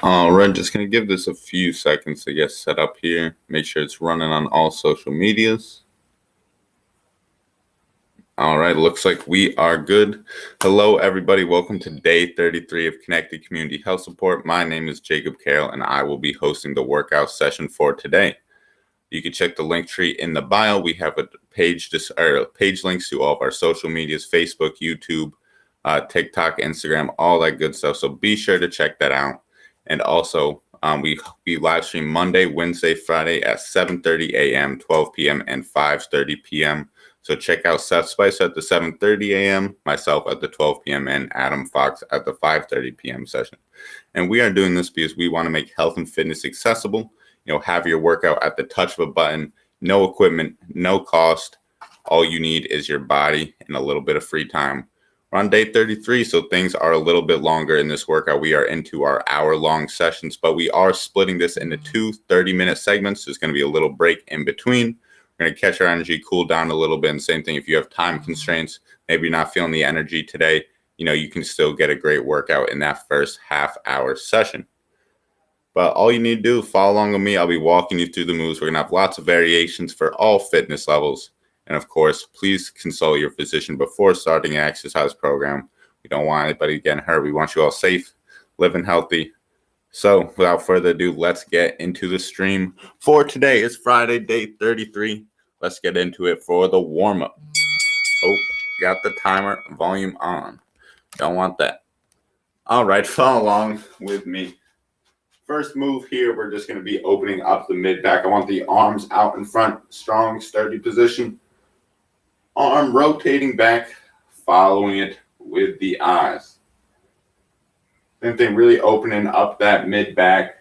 All right, just going to give this a few seconds to get set up here. Make sure it's running on all social medias. All right, looks like we are good. Hello, everybody. Welcome to day 33 of Connected Community Health Support. My name is Jacob Carroll, and I will be hosting the workout session for today. You can check the link tree in the bio. We have a page links to all of our social medias, Facebook, YouTube, TikTok, Instagram, all that good stuff. So be sure to check that out. And also, we live stream Monday, Wednesday, Friday at 7:30 a.m., 12 p.m., and 5:30 p.m. So check out Seth Spicer at the 7:30 a.m., myself at the 12 p.m., and Adam Fox at the 5:30 p.m. session. And we are doing this because we want to make health and fitness accessible. Have your workout at the touch of a button, no equipment, no cost. All you need is your body and a little bit of free time. We're on day 33, so things are a little bit longer in this workout. We are into our hour-long sessions, but we are splitting this into two 30-minute segments. There's going to be a little break in between. We're going to catch our energy, cool down a little bit, and same thing if you have time constraints, maybe you're not feeling the energy today, you can still get a great workout in that first half-hour session. But all you need to do, follow along with me. I'll be walking you through the moves. We're going to have lots of variations for all fitness levels. And of course, please consult your physician before starting an exercise program. We don't want anybody getting hurt. We want you all safe, living healthy. So without further ado, let's get into the stream for today. It's Friday, day 33. Let's get into it for the warm-up. Oh, got the timer volume on. Don't want that. All right, follow along with me. First move here, we're just going to be opening up the mid-back. I want the arms out in front, strong, sturdy position. Arm rotating back, following it with the eyes. Same thing, really opening up that mid-back.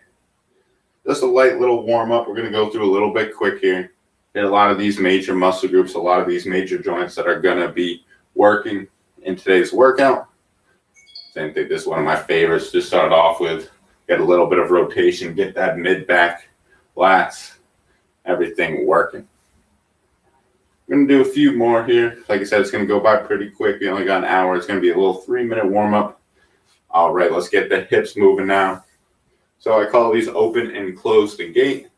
Just a light little warm-up. We're going to go through a little bit quick here. Hit a lot of these major muscle groups, a lot of these major joints that are going to be working in today's workout. Same thing, this is one of my favorites to start off with. Get a little bit of rotation, get that mid-back, lats, everything working. I'm going to do a few more here. Like I said, it's going to go by pretty quick. We only got an hour. It's going to be a little 3-minute warm-up. All right, let's get the hips moving now. So I call these open and close the gate.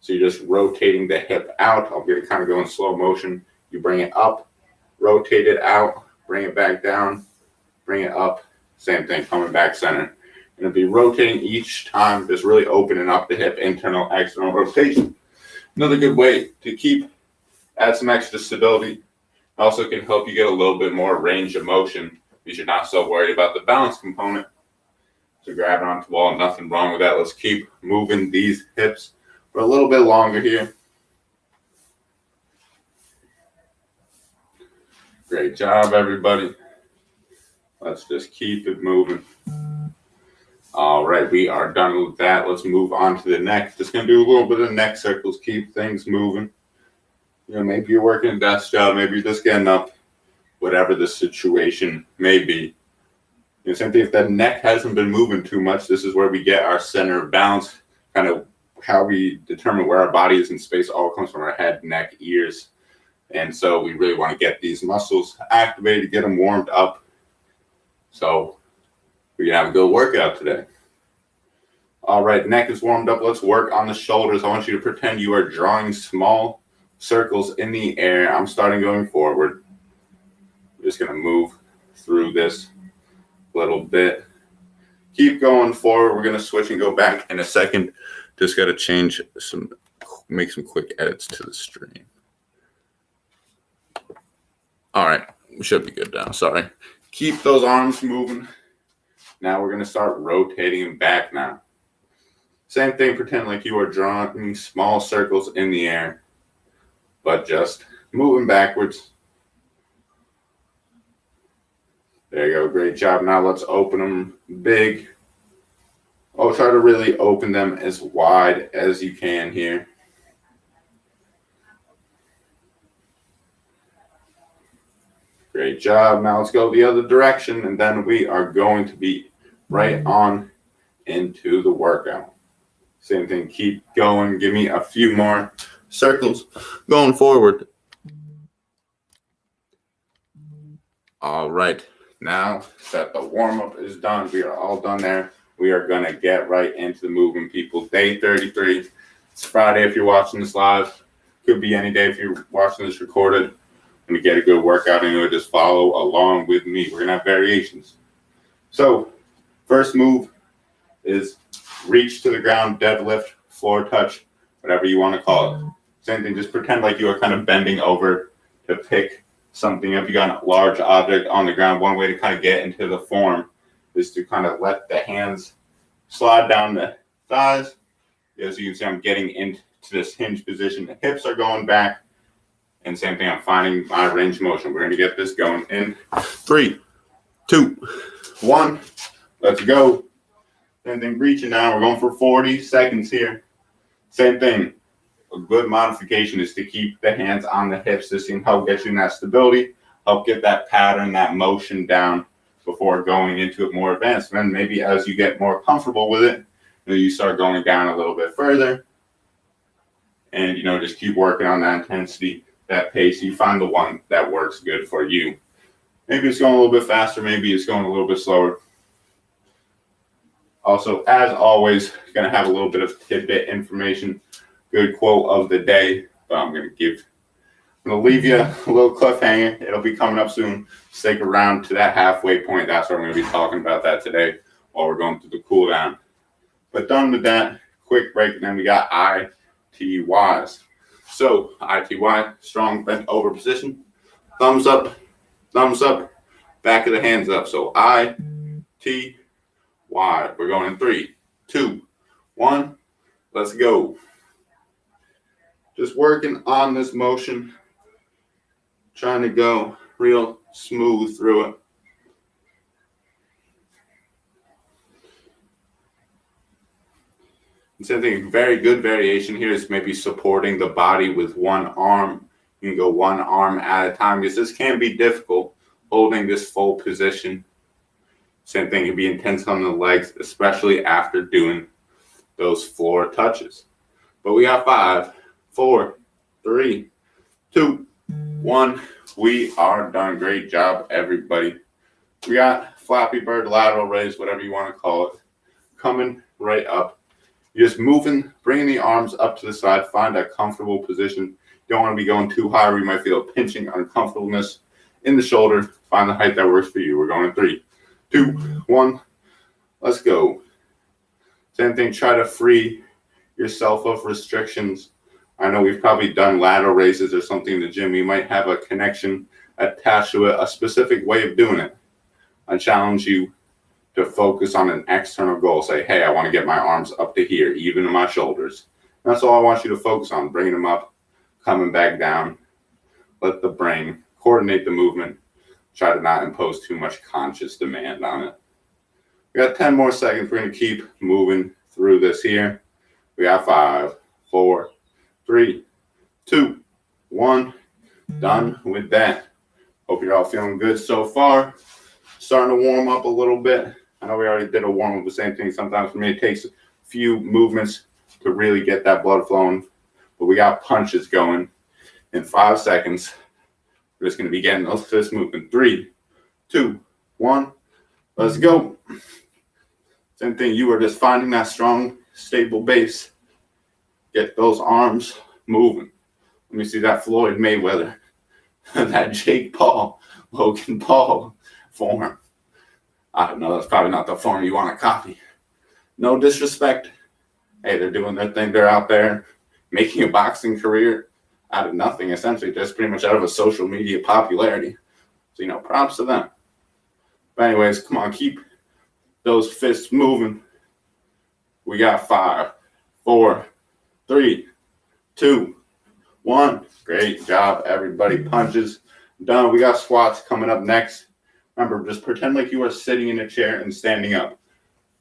So you're just rotating the hip out. I'll get it kind of go in slow motion. You bring it up, rotate it out, bring it back down, bring it up. Same thing, coming back center. Going to be rotating each time, just really opening up the hip, internal, external rotation. Another good way to add some extra stability. Also can help you get a little bit more range of motion because you're not so worried about the balance component. So grabbing onto the wall, nothing wrong with that. Let's keep moving these hips for a little bit longer here. Great job, everybody. Let's just keep it moving. All right, we are done with that. Let's move on to the neck. Just going to do a little bit of neck circles, keep things moving. Maybe you're working a desk job, maybe you're just getting up, whatever the situation may be. Same thing, if the neck hasn't been moving too much, this is where we get our center of balance, kind of how we determine where our body is in space, all comes from our head, neck, ears. And so we really want to get these muscles activated, get them warmed up. So we're going to have a good workout today. All right, neck is warmed up. Let's work on the shoulders. I want you to pretend you are drawing small circles in the air. I'm starting going forward. I'm just going to move through this a little bit. Keep going forward. We're going to switch and go back in a second. Just got to make some quick edits to the stream. All right, we should be good now. Sorry. Keep those arms moving. Now we're going to start rotating them back now. Same thing, pretend like you are drawing small circles in the air, but just moving backwards. There you go, great job. Now let's open them big. Try to really open them as wide as you can here. Great job. Now let's go the other direction, and then we are going to be right on into the workout. Same thing, keep going. Give me a few more circles going forward. All right. Now that the warm-up is done, we are all done there. We are going to get right into the movement, people. Day 33. It's Friday if you're watching this live. Could be any day if you're watching this recorded. Going to get a good workout into it. Just follow along with me. We're going to have variations. So, first move is reach to the ground, deadlift, floor touch, whatever you want to call it. Same thing, just pretend like you are kind of bending over to pick something up. You got a large object on the ground. One way to kind of get into the form is to kind of let the hands slide down the thighs. As you can see, I'm getting into this hinge position. The hips are going back. And same thing, I'm finding my range of motion. We're going to get this going in 3, 2, 1. Let's go. Same thing, reaching down. We're going for 40 seconds here. Same thing. A good modification is to keep the hands on the hips. This can help get you in that stability, help get that pattern, that motion down before going into it more advanced. And then maybe as you get more comfortable with it, you start going down a little bit further. And, just keep working on that intensity, that pace. You find the one that works good for you. Maybe it's going a little bit faster. Maybe it's going a little bit slower. Also, as always, going to have a little bit of tidbit information. Good quote of the day. I'm going to leave you a little cliffhanger. It'll be coming up soon. Stick around to that halfway point. That's where I'm going to be talking about that today while we're going through the cool down. But done with that, quick break. And then we got ITYs. So ITY, strong bent over position. Thumbs up, back of the hands up. So ITY. We're going in 3, 2, 1. Let's go. Just working on this motion, trying to go real smooth through it. And same thing, very good variation here is maybe supporting the body with one arm. You can go one arm at a time because this can be difficult holding this full position. Same thing, can be intense on the legs, especially after doing those floor touches. But we got 5, 4, 3, 2, 1. We are done. Great job, everybody. We got Flappy Bird, lateral raise, whatever you want to call it, coming right up. You're just moving, bringing the arms up to the side. Find a comfortable position. You don't want to be going too high where you might feel a pinching uncomfortableness in the shoulder. Find the height that works for you. We're going in 3, 2, 1. Let's go. Same thing, try to free yourself of restrictions. I know we've probably done lateral raises or something in the gym. You might have a connection attached to it, a specific way of doing it. I challenge you to focus on an external goal. Say, hey, I want to get my arms up to here, even to my shoulders. That's all I want you to focus on, bringing them up, coming back down. Let the brain coordinate the movement. Try to not impose too much conscious demand on it. We got 10 more seconds. We're going to keep moving through this here. We got 5, 4, 3, 2, 1. Done with that. Hope you're all feeling good so far. Starting to warm up a little bit. I know we already did a warm up, the same thing. Sometimes for me, it takes a few movements to really get that blood flowing. But we got punches going in 5 seconds. We're just going to be getting this movement. 3, 2, 1. Let's go. Same thing. You are just finding that strong, stable base. Get those arms moving. Let me see that Floyd Mayweather, that Jake Paul, Logan Paul form. I don't know. That's probably not the form you want to copy. No disrespect. Hey, they're doing their thing. They're out there making a boxing career out of nothing, essentially, just pretty much out of a social media popularity. So, props to them. But anyways, come on, keep those fists moving. We got 5, 4, 3, 2, 1. Great job, everybody. Punches done. We got squats coming up next. Remember, just pretend like you are sitting in a chair and standing up.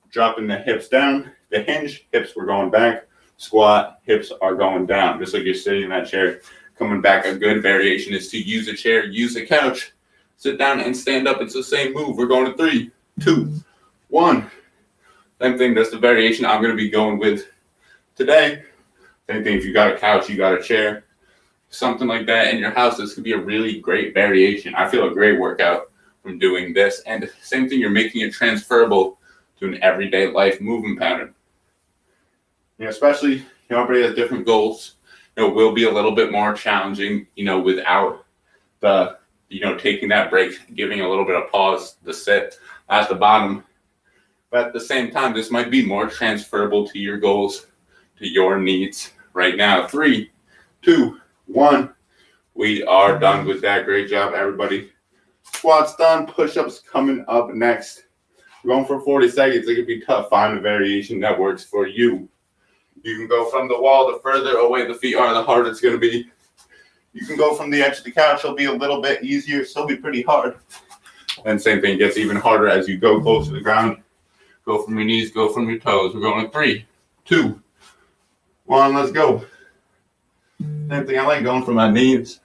Dropping the hips down. The hinge, hips were going back. Squat, hips are going down. Just like you're sitting in that chair, coming back. A good variation is to use a chair, use a couch, sit down and stand up. It's the same move. We're going to 3, 2, 1. Same thing. That's the variation I'm going to be going with today. Same thing. If you got a couch, you got a chair, something like that in your house, this could be a really great variation. I feel a great workout from doing this. And same thing, you're making it transferable to an everyday life movement pattern. Especially, everybody has different goals. It will be a little bit more challenging, without the, taking that break, giving a little bit of pause to sit at the bottom. But at the same time, this might be more transferable to your goals, to your needs right now. 3, 2, 1. We are done with that. Great job, everybody. Squats done. Push-ups coming up next. We're going for 40 seconds. It could be tough. Find a variation that works for you. You can go from the wall. The further away the feet are, the harder it's going to be. You can go from the edge of the couch. It'll be a little bit easier. Still be pretty hard. And same thing gets even harder as you go close to the ground. Go from your knees. Go from your toes. We're going to 3, 2, 1. Let's go. Same thing. I like going from my knees.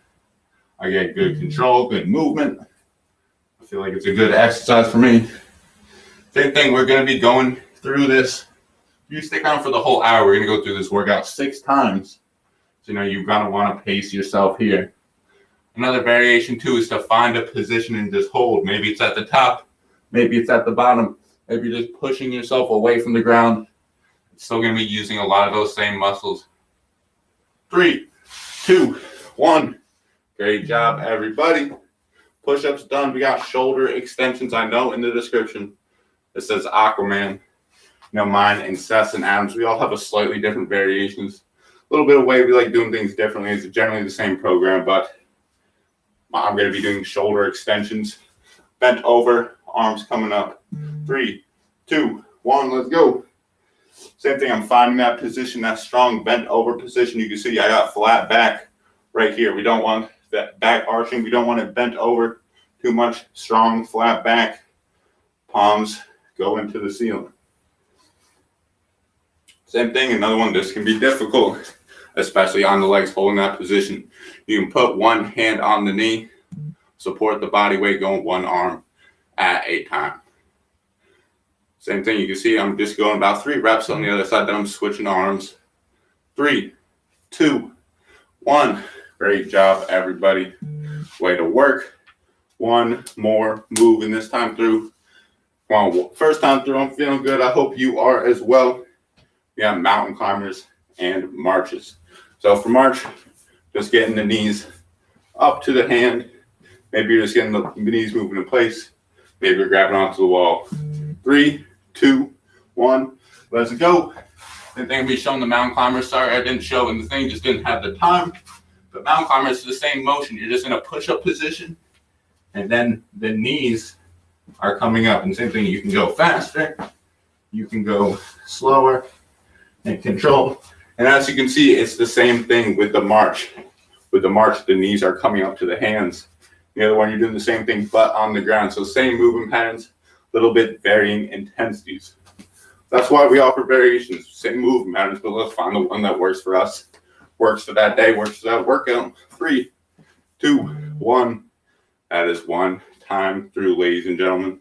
I get good control, good movement. I feel like it's a good exercise for me. Same thing. We're going to be going through this. You stick on for the whole hour. We're going to go through this workout 6 times. So, you're going to want to pace yourself here. Another variation, too, is to find a position and just hold. Maybe it's at the top. Maybe it's at the bottom. Maybe you're just pushing yourself away from the ground. It's still going to be using a lot of those same muscles. 3, 2, 1. Great job, everybody. Push-ups done. We got shoulder extensions. I know in the description it says Aquaman. Mine and Seth and Adams, we all have a slightly different variations. A little bit of way we like doing things differently. It's generally the same program, but I'm going to be doing shoulder extensions. Bent over, arms coming up. 3, 2, 1, let's go. Same thing, I'm finding that position, that strong bent over position. You can see I got flat back right here. We don't want that back arching. We don't want it bent over too much. Strong, flat back. Palms go into the ceiling. Same thing, another one, this can be difficult, especially on the legs, holding that position. You can put one hand on the knee, support the body weight, going one arm at a time. Same thing, you can see I'm just going about 3 reps on the other side, then I'm switching arms. 3, 2, 1. Great job, everybody. Way to work. One more move, and this time through. Well, first time through, I'm feeling good. I hope you are as well. We have mountain climbers and marches. So for march, just getting the knees up to the hand. Maybe you're just getting the knees moving in place. Maybe you're grabbing onto the wall. 3, 2, 1. Let's go. The thing we showing the mountain climbers. Sorry, I didn't show in the thing. Just didn't have the time. But mountain climbers is the same motion. You're just in a push-up position. And then the knees are coming up. And same thing, you can go faster. You can go slower. And control. And as you can see, it's the same thing with the march. With the march, the knees are coming up to the hands. The other one, you're doing the same thing, but on the ground. So same movement patterns, a little bit varying intensities. That's why we offer variations. Same movement patterns, but let's find the one that works for us. Works for that day, works for that workout. 3, 2, 1. That is 1 time through, ladies and gentlemen.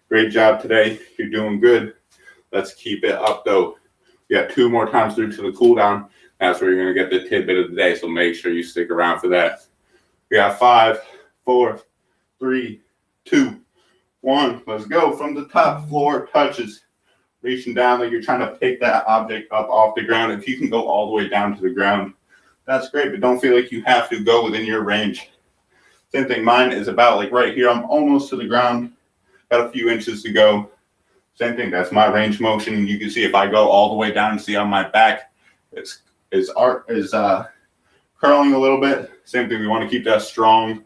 Great job today. You're doing good. Let's keep it up, though. We got 2 more times through to the cool down. That's where you're going to get the tidbit of the day. So make sure you stick around for that. We got 5, 4, 3, 2, 1. Let's go. From the top, floor touches. Reaching down like you're trying to pick that object up off the ground. If you can go all the way down to the ground, that's great. But don't feel like you have to go within your range. Same thing. Mine is about like right here. I'm almost to the ground. Got a few inches to go. Same thing, that's my range motion. And you can see if I go all the way down, see on my back is curling a little bit. Same thing, we want to keep that strong,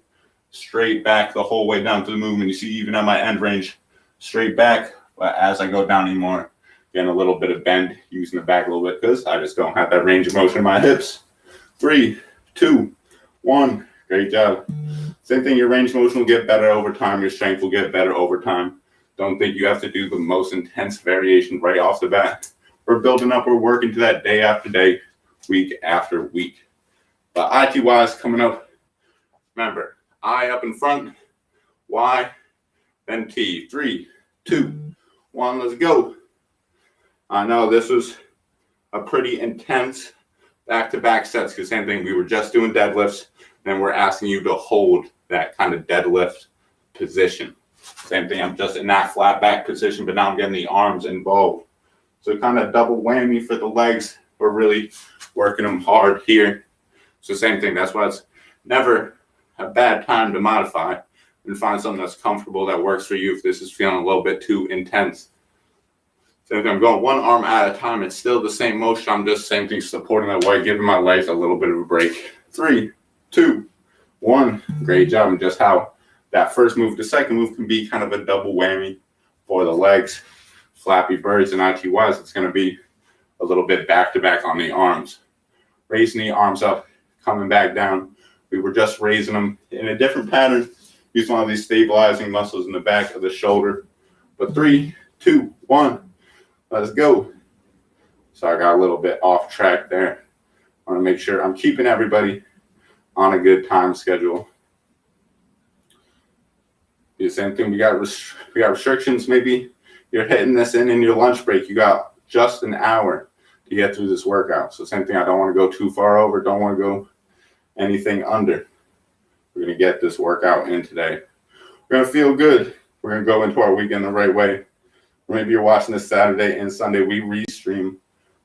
straight back the whole way down to the movement. You see even at my end range, straight back. But as I go down anymore, getting a little bit of bend, using the back a little bit because I just don't have that range of motion in my hips. 3, 2, 1. Great job. Same thing, your range of motion will get better over time. Your strength will get better over time. Don't think you have to do the most intense variation right off the bat. We're building up. We're working to that day after day, week after week. But IT-wise coming up, remember, I up in front, Y, then T. 3, 2, 1, let's go. I know this was a pretty intense back-to-back sets because same thing, we were just doing deadlifts, and we're asking you to hold that kind of deadlift position. Same thing, I'm just in that flat back position, but now I'm getting the arms involved. So kind of double whammy for the legs. We're really working them hard here. So same thing, that's why it's never a bad time to modify and find something that's comfortable, that works for you if this is feeling a little bit too intense. Same thing, I'm going one arm at a time. It's still the same motion. I'm just same thing, supporting that weight, giving my legs a little bit of a break. 3, 2, 1. Great job. And just how that first move, the second move can be kind of a double whammy for the legs. Flappy birds and ITYs, it's going to be a little bit back to back on the arms. Raising the arms up, coming back down. We were just raising them in a different pattern. Use one of these stabilizing muscles in the back of the shoulder. But 3, 2, 1. Let's go. So I got a little bit off track there. I want to make sure I'm keeping everybody on a good time schedule. The same thing. We got restrictions. Maybe you're hitting this in your lunch break. You got just an hour to get through this workout. So same thing. I don't want to go too far over. Don't want to go anything under. We're going to get this workout in today. We're going to feel good. We're going to go into our weekend the right way. Or maybe you're watching this Saturday and Sunday. We restream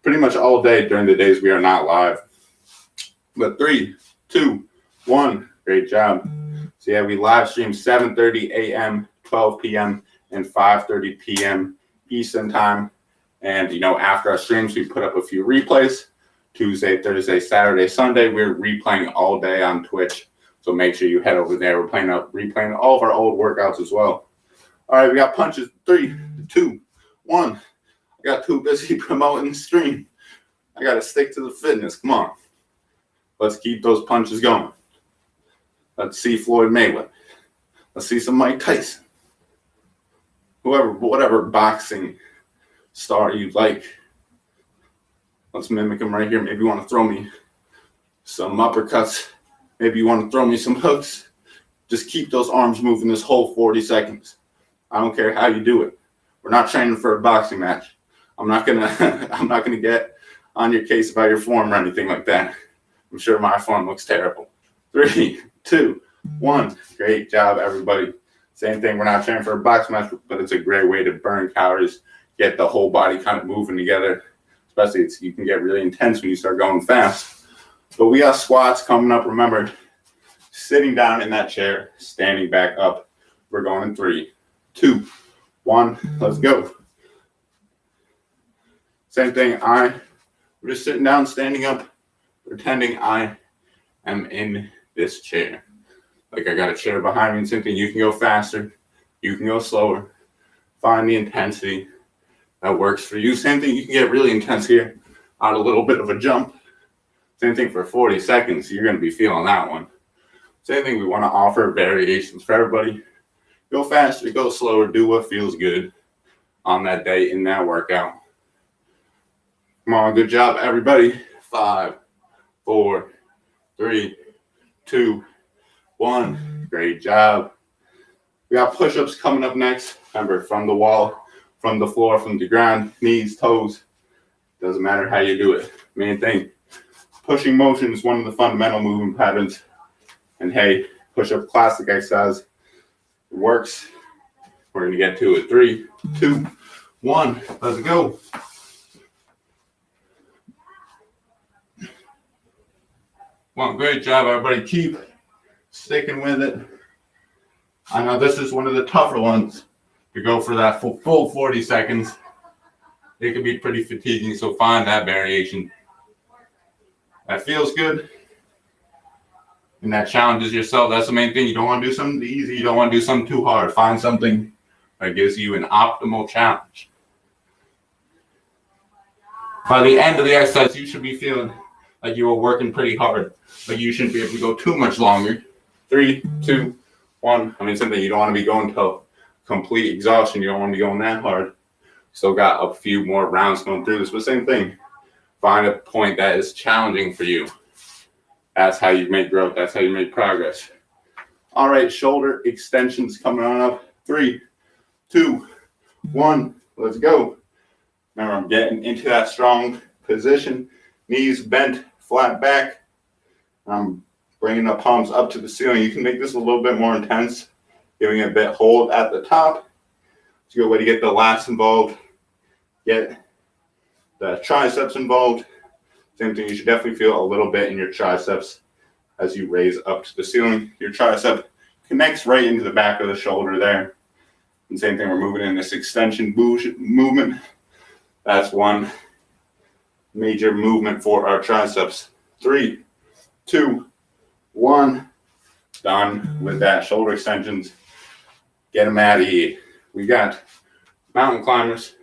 pretty much all day during the days we are not live. But 3, 2, 1. Great job. So yeah, we live stream 7:30 a.m., 12 p.m., and 5:30 p.m. Eastern time. And, after our streams, we put up a few replays. Tuesday, Thursday, Saturday, Sunday. We're replaying all day on Twitch. So make sure you head over there. We're replaying all of our old workouts as well. All right, we got punches. 3, 2, 1. I got too busy promoting the stream. I got to stick to the fitness. Come on. Let's keep those punches going. Let's see Floyd Mayweather. Let's see some Mike Tyson. Whatever boxing star you like. Let's mimic him right here. Maybe you want to throw me some uppercuts. Maybe you want to throw me some hooks. Just keep those arms moving this whole 40 seconds. I don't care how you do it. We're not training for a boxing match. I'm not gonna get on your case about your form or anything like that. I'm sure my form looks terrible. 3, 2, 1. Great job, everybody. Same thing. We're not training for a boxing match, but it's a great way to burn calories, get the whole body kind of moving together. Especially you can get really intense when you start going fast. But we got squats coming up. Remember, sitting down in that chair, standing back up. We're going in 3, 2, 1. Let's go. Same thing. We're just sitting down, standing up, pretending I am in this chair. Like I got a chair behind me and same thing. You can go faster. You can go slower. Find the intensity that works for you. Same thing. You can get really intense here on a little bit of a jump. Same thing for 40 seconds. You're going to be feeling that one. Same thing. We want to offer variations for everybody. Go faster, go slower, do what feels good on that day in that workout. Come on, good job, everybody. 5, 4, 3, 2, 1. Great job. We got push-ups coming up next. Remember, from the wall, from the floor, from the ground, knees, toes. Doesn't matter how you do it. Main thing, pushing motion is one of the fundamental movement patterns. And hey, push-up classic exercise. It works. We're going to get to it. 3, 2, 1. Let's go. Well, great job, everybody. Keep sticking with it. I know this is one of the tougher ones to go for that full 40 seconds. It can be pretty fatiguing, so find that variation that feels good and that challenges yourself. That's the main thing. You don't want to do something easy. You don't want to do something too hard. Find something that gives you an optimal challenge. By the end of the exercise, you should be feeling like you were working pretty hard. Like you shouldn't be able to go too much longer. 3, 2, 1. I mean, something you don't want to be going to complete exhaustion. You don't want to be going that hard. Still got a few more rounds going through this, but same thing. Find a point that is challenging for you. That's how you make growth. That's how you make progress. All right, shoulder extensions coming on up. 3, 2, 1. Let's go. Remember, I'm getting into that strong position. Knees bent, flat back. I'm bringing the palms up to the ceiling. You can make this a little bit more intense giving it a bit hold at the top. It's a good way to get the lats involved, get the triceps involved. Same thing, you should definitely feel a little bit in your triceps as you raise up to the ceiling. Your tricep connects right into the back of the shoulder there. And same thing, we're moving in this extension movement. That's one major movement for our triceps. 3, 2, 1. Done with that. Shoulder extensions. Get them out of here. We got mountain climbers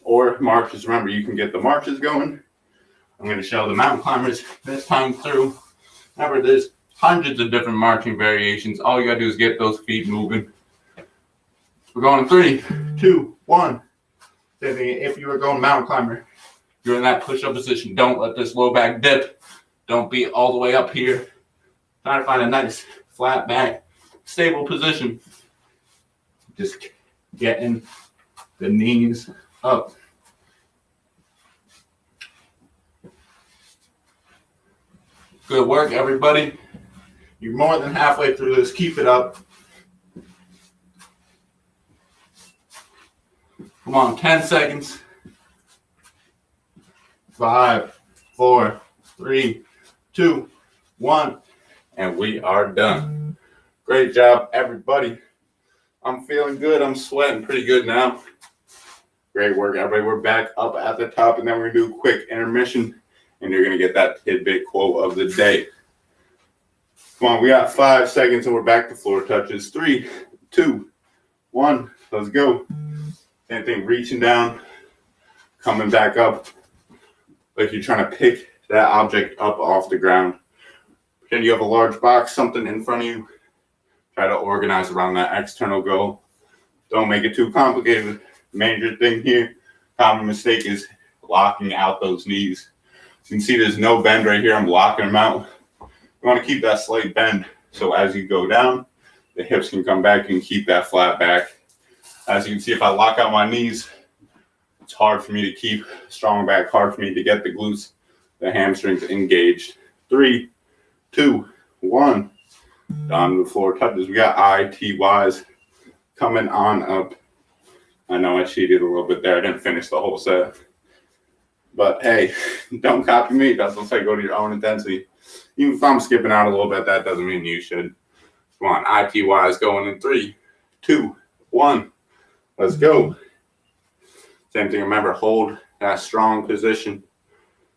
or marches. Remember, you can get the marches going. I'm going to show the mountain climbers this time through. Remember, there's hundreds of different marching variations. All you got to do is get those feet moving. We're going 3, 2, 1. If you were going mountain climber, you're in that push-up position. Don't let this low back dip. Don't be all the way up here. Try to find a nice flat back, stable position. Just getting the knees up. Good work, everybody. You're more than halfway through this. Keep it up. Come on, 10 seconds. 5, 4, 3, 2, 1. And we are done. Great job, everybody. I'm feeling good. I'm sweating pretty good now. Great work, everybody. We're back up at the top, and then we're going to do a quick intermission, and you're going to get that tidbit quote of the day. Come on, we got 5 seconds, and we're back to floor touches. 3, 2, 1. Let's go. Same thing, reaching down, coming back up, like you're trying to pick that object up off the ground. Pretend you have a large box, something in front of you. Try to organize around that external goal. Don't make it too complicated. Major thing here, common mistake is locking out those knees. You can see there's no bend right here. I'm locking them out. You want to keep that slight bend. So as you go down, the hips can come back and keep that flat back. As you can see, if I lock out my knees, it's hard for me to keep strong back, hard for me to get the glutes, the hamstrings engaged. 3, 2, 1. Down to the floor touches. We got ITYs coming on up. I know I cheated a little bit there. I didn't finish the whole set. But hey, don't copy me. That's what I say, go to your own intensity. Even if I'm skipping out a little bit, that doesn't mean you should. Come on, ITYs going in 3, 2, 1. Let's go. Same thing, remember, hold that strong position.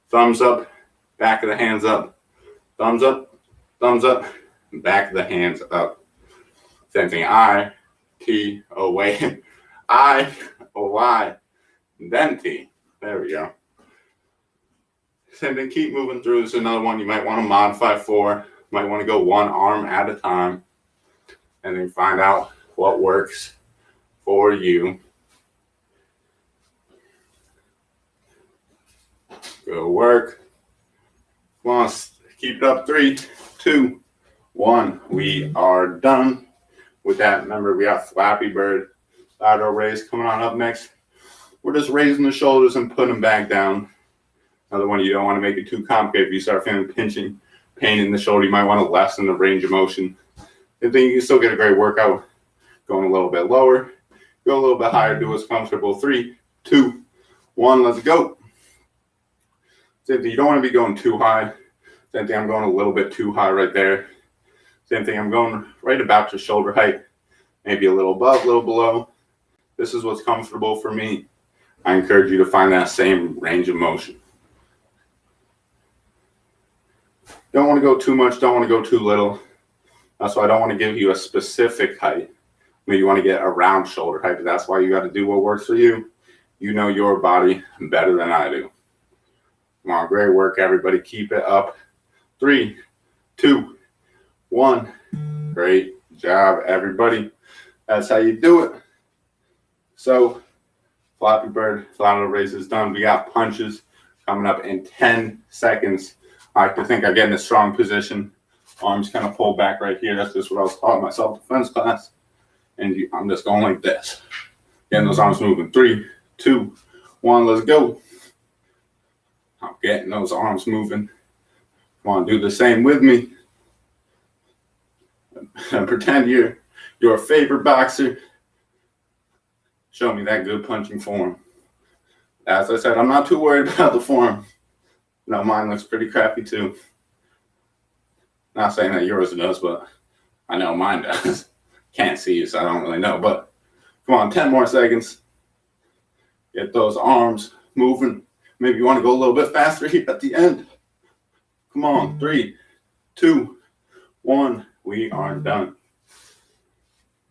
Thumbs up, back of the hands up. Thumbs up, back of the hands up. Same thing, I, T, O, wait. I, O, Y, then T. There we go. Same thing, keep moving through. This is another one you might want to modify for. Might want to go one arm at a time and then find out what works for you. Good work. Come on, keep it up. 3, 2, 1. We are done with that. Remember, we got Flappy Bird, lateral raise coming on up next. We're just raising the shoulders and putting them back down. Another one, you don't want to make it too complicated. If you start feeling pinching, pain in the shoulder, you might want to lessen the range of motion. And then you can still get a great workout going a little bit lower. Go a little bit higher, do what's comfortable. 3, 2, 1, let's go. Same thing, you don't want to be going too high. Same thing, I'm going a little bit too high right there. Same thing, I'm going right about to shoulder height. Maybe a little above, a little below. This is what's comfortable for me. I encourage you to find that same range of motion. Don't want to go too much, don't want to go too little. That's why I don't want to give you a specific height. Maybe you want to get around shoulder height, but that's why you got to do what works for you. You know your body better than I do. Come on, great work, everybody. Keep it up. 3, 2, 1. Great job, everybody. That's how you do it. So, Flappy Bird, lateral raise is done. We got punches coming up in 10 seconds. I like to think I get in a strong position. Arms kind of pulled back right here. That's just what I was taught in my self-defense class. And I'm just going like this. Getting those arms moving. 3, 2, 1, let's go. I'm getting those arms moving. Come on, do the same with me. And pretend you're your favorite boxer. Show me that good punching form. As I said, I'm not too worried about the form. No, mine looks pretty crappy too. Not saying that yours does, but I know mine does. Can't see you, so I don't really know. But come on, 10 more seconds. Get those arms moving. Maybe you want to go a little bit faster here at the end. Come on, 3, 2, 1. We are done.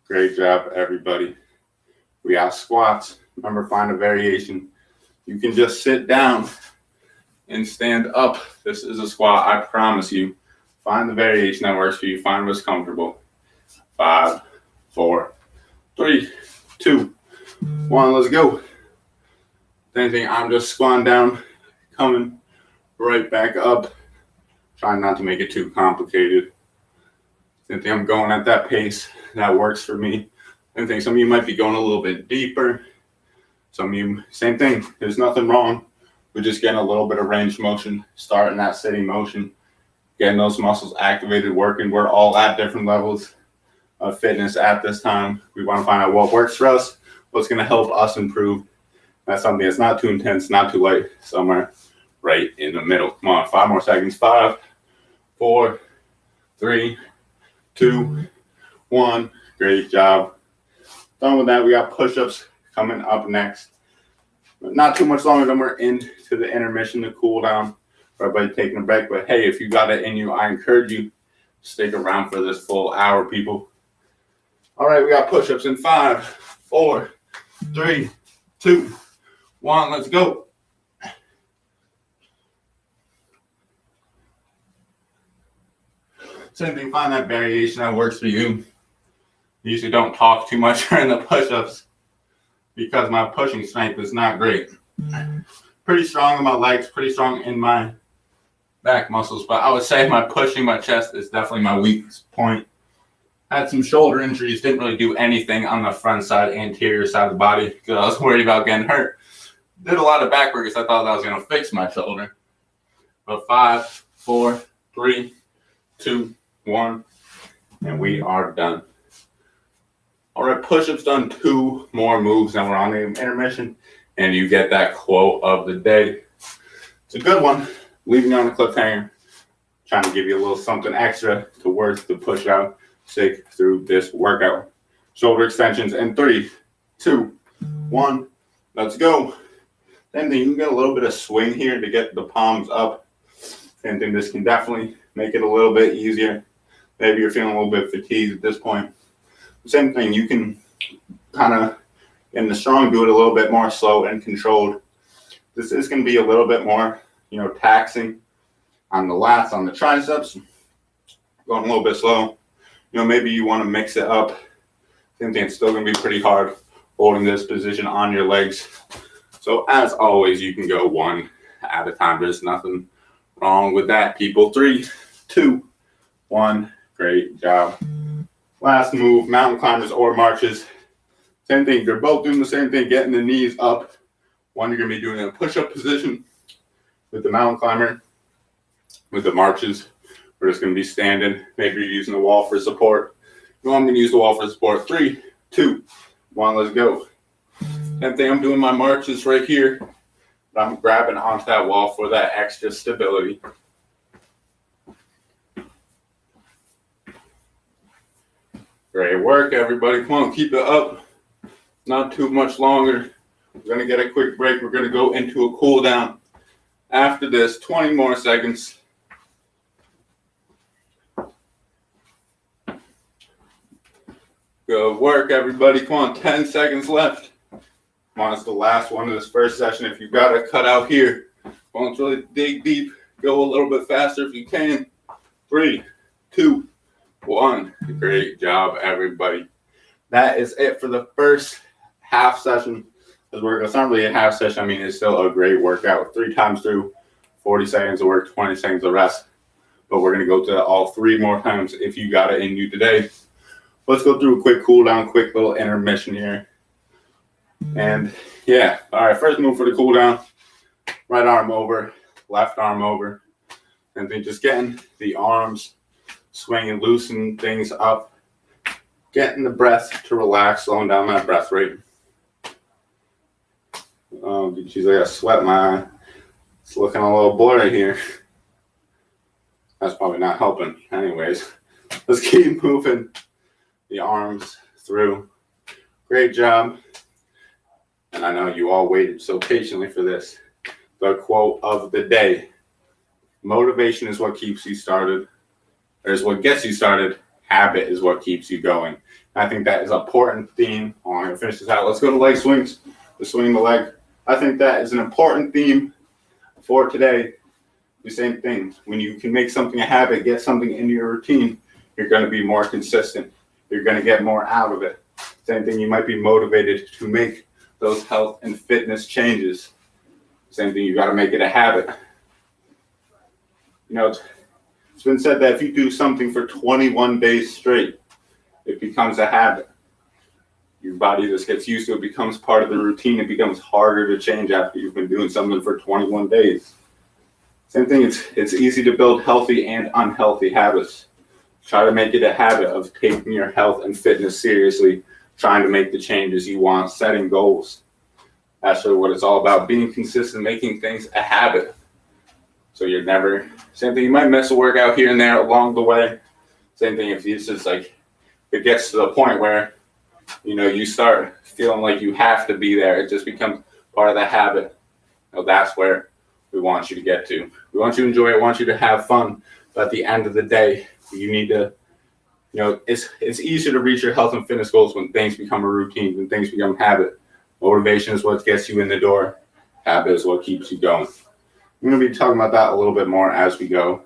Great job, everybody. We got squats. Remember, find a variation. You can just sit down and stand up. This is a squat, I promise you. Find the variation that works for you. Find what's comfortable. 5, 4, 3, 2, 1. Let's go. Same thing. I'm just squatting down, coming right back up. Trying not to make it too complicated. Same thing. I'm going at that pace that works for me. Same thing. Some of you might be going a little bit deeper. Some of you, same thing. There's nothing wrong with just getting a little bit of range motion, starting that sitting motion, getting those muscles activated, working. We're all at different levels of fitness at this time. We want to find out what works for us, what's going to help us improve. That's something that's not too intense, not too light, somewhere right in the middle. Come on, 5 more seconds. 5, 4, 3, 2, 1. Great job. Done with that. We got push-ups coming up next. Not too much longer than we're into the intermission, the cool down. For everybody taking a break. But hey, if you got it in you, I encourage you to stick around for this full hour, people. All right, we got push-ups in 5, 4, 3, 2, 1. Let's go. Same thing, find that variation that works for you. Usually don't talk too much during the push-ups because my pushing strength is not great. Pretty strong in my legs, pretty strong in my back muscles, but I would say my pushing my chest is definitely my weakest point. Had some shoulder injuries, didn't really do anything on the front side, anterior side of the body because I was worried about getting hurt. Did a lot of back work because I thought that was going to fix my shoulder. But 5, 4, 3, 2, 1, and we are done. All right, push-ups done. 2 more moves, and we're on the intermission, and you get that quote of the day. It's a good one. Leaving you on a cliffhanger. Trying to give you a little something extra to work to push out, stick through this workout. Shoulder extensions in 3, 2, 1. Let's go. Same thing. You can get a little bit of swing here to get the palms up. Same thing. This can definitely make it a little bit easier. Maybe you're feeling a little bit fatigued at this point. Same thing, you can kind of, in the strong, do it a little bit more slow and controlled. This is going to be a little bit more, taxing on the lats, on the triceps. Going a little bit slow. Maybe you want to mix it up. Same thing, it's still going to be pretty hard holding this position on your legs. So as always, you can go 1 at a time. There's nothing wrong with that, people. 3, 2, 1. Great job. Last move, mountain climbers or marches. Same thing. They're both doing the same thing, getting the knees up. One, you're going to be doing a push-up position with the mountain climber. With the marches, we're just going to be standing. Maybe you're using the wall for support. No, I'm going to use the wall for support. 3, 2, 1, let's go. Same thing, I'm doing my marches right here. I'm grabbing onto that wall for that extra stability. Great work, everybody. Come on, keep it up. Not too much longer. We're going to get a quick break. We're going to go into a cool down. After this, 20 more seconds. Good work, everybody. Come on, 10 seconds left. Come on, it's the last one of this first session. If you've got to cut out here, come on, let's really dig deep. Go a little bit faster if you can. 3, 2, 1. Great job, everybody. That is it for the first half session. It's not really a half session. I mean, it's still a great workout. 3 times through, 40 seconds of work, 20 seconds of rest. But we're going to go to all 3 more times if you got it in you today. Let's go through a quick cool down, quick little intermission here. And yeah, all right, first move for the cool down. Right arm over, left arm over. And then just getting the arms swinging, loosening things up. getting the breath to relax, slowing down that breath rate. Oh, geez, I got sweat in my eye. It's looking a little blurry here. That's probably not helping. Anyways, let's keep moving the arms through. Great job. And I know you all waited so patiently for this. The quote of the day: motivation is what keeps you started, or is what gets you started. Habit is what keeps you going. And I think that is an important theme. Oh, I'm going to finish this out. Let's go to leg swings. We're swinging the leg. I think that is an important theme for today. The same thing. When you can make something a habit, get something into your routine, you're going to be more consistent. You're going to get more out of it. Same thing. You might be motivated to make those health and fitness changes. Same thing. You got to make it a habit. You know, it's been said that if you do something for 21 days straight, it becomes a habit. Your body just gets used to it, becomes part of the routine. It becomes harder to change after you've been doing something for 21 days. Same thing, it's easy to build healthy and unhealthy habits. Try to make it a habit of taking your health and fitness seriously, trying to make the changes you want, setting goals. That's really what it's all about, being consistent, making things a habit. So you're never, same thing, you might miss a workout here and there along the way. Same thing if it's just like, it gets to the point where, you know, you start feeling like you have to be there. It just becomes part of the habit. You know, that's where we want you to get to. We want you to enjoy it. We want you to have fun. But at the end of the day, you need to, you know, it's easier to reach your health and fitness goals when things become a routine, when things become habit. Motivation is what gets you in the door. Habit is what keeps you going. I'm going to be talking about that a little bit more as we go.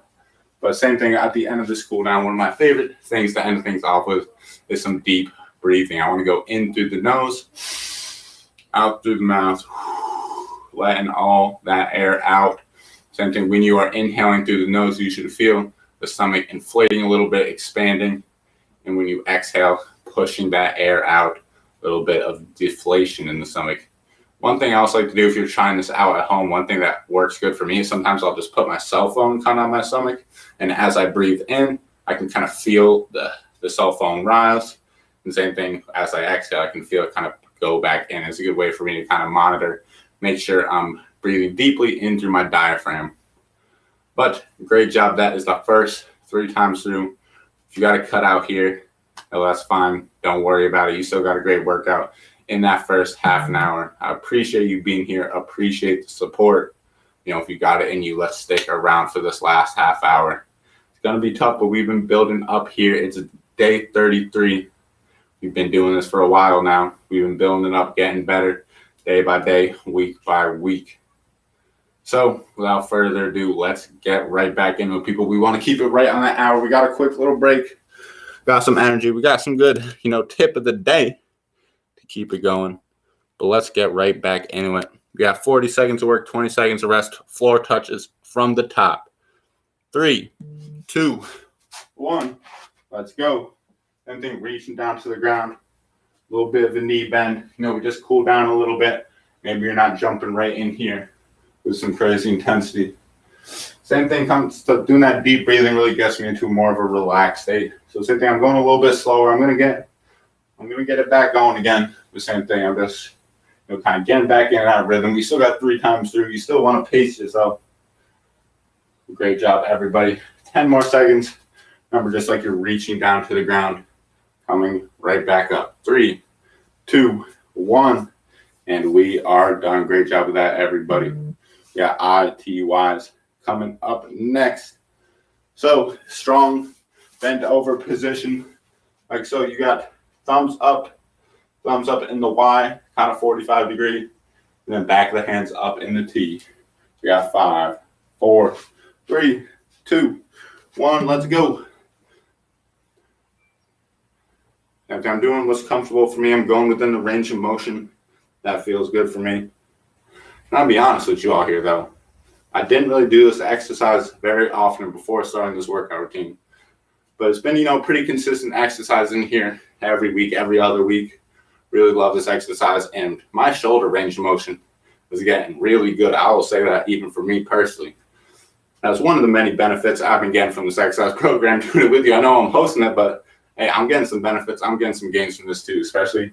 But same thing at the end of this cool down. One of my favorite things to end things off with is some deep breathing. I want to go in through the nose, out through the mouth, letting all that air out. Same thing, when you are inhaling through the nose, you should feel the stomach inflating a little bit, expanding. And when you exhale, pushing that air out, a little bit of deflation in the stomach. One thing I also like to do if you're trying this out at home, one thing that works good for me is sometimes I'll just put my cell phone kind of on my stomach. And as I breathe in, I can kind of feel the cell phone rise. And same thing, as I exhale, I can feel it kind of go back in. It's a good way for me to kind of monitor, make sure I'm breathing deeply in through my diaphragm. But great job. That is the first 3 times through. If you got to cut out here, well, that's fine. Don't worry about it. You still got a great workout in that first half an hour. I appreciate you being here. Appreciate the support. You know, if you got it in you, let's stick around for this last half hour. It's going to be tough, but we've been building up here. It's day 33. We've been doing this for a while now. We've been building it up, getting better day by day, week by week. So without further ado, let's get right back into it, people. We want to keep it right on that hour. We got a quick little break. Got some energy. We got some good, tip of the day to keep it going. But let's get right back into it. We got 40 seconds of work, 20 seconds of rest. Floor touches from the top. 3, 2, 1. Let's go. Same thing, reaching down to the ground. A little bit of a knee bend. We just cool down a little bit. Maybe you're not jumping right in here with some crazy intensity. Same thing comes to doing that deep breathing really gets me into more of a relaxed state. So same thing, I'm going a little bit slower. I'm gonna get it back going again. The same thing, I'm just kind of getting back in that rhythm. We still got 3 times through. You still want to pace yourself. Great job, everybody. 10 more seconds. Remember, just like you're reaching down to the ground, coming right back up. 3, 2, 1, and we are done. Great job with that, everybody. Yeah, ITYs coming up next. So strong bent over position, like so. You got thumbs up in the Y, kind of 45 degree, and then back of the hands up in the T. You got 5, 4, 3, 2, 1. Let's go. If I'm doing what's comfortable for me, I'm going within the range of motion that feels good for me. And I'll be honest with you all here, though. I didn't really do this exercise very often before starting this workout routine. But it's been, pretty consistent exercise in here every week, every other week. Really love this exercise. And my shoulder range of motion is getting really good. I will say that even for me personally. That's one of the many benefits I've been getting from this exercise program, doing it with you. I know I'm hosting it, but hey, I'm getting some benefits. I'm getting some gains from this too, especially,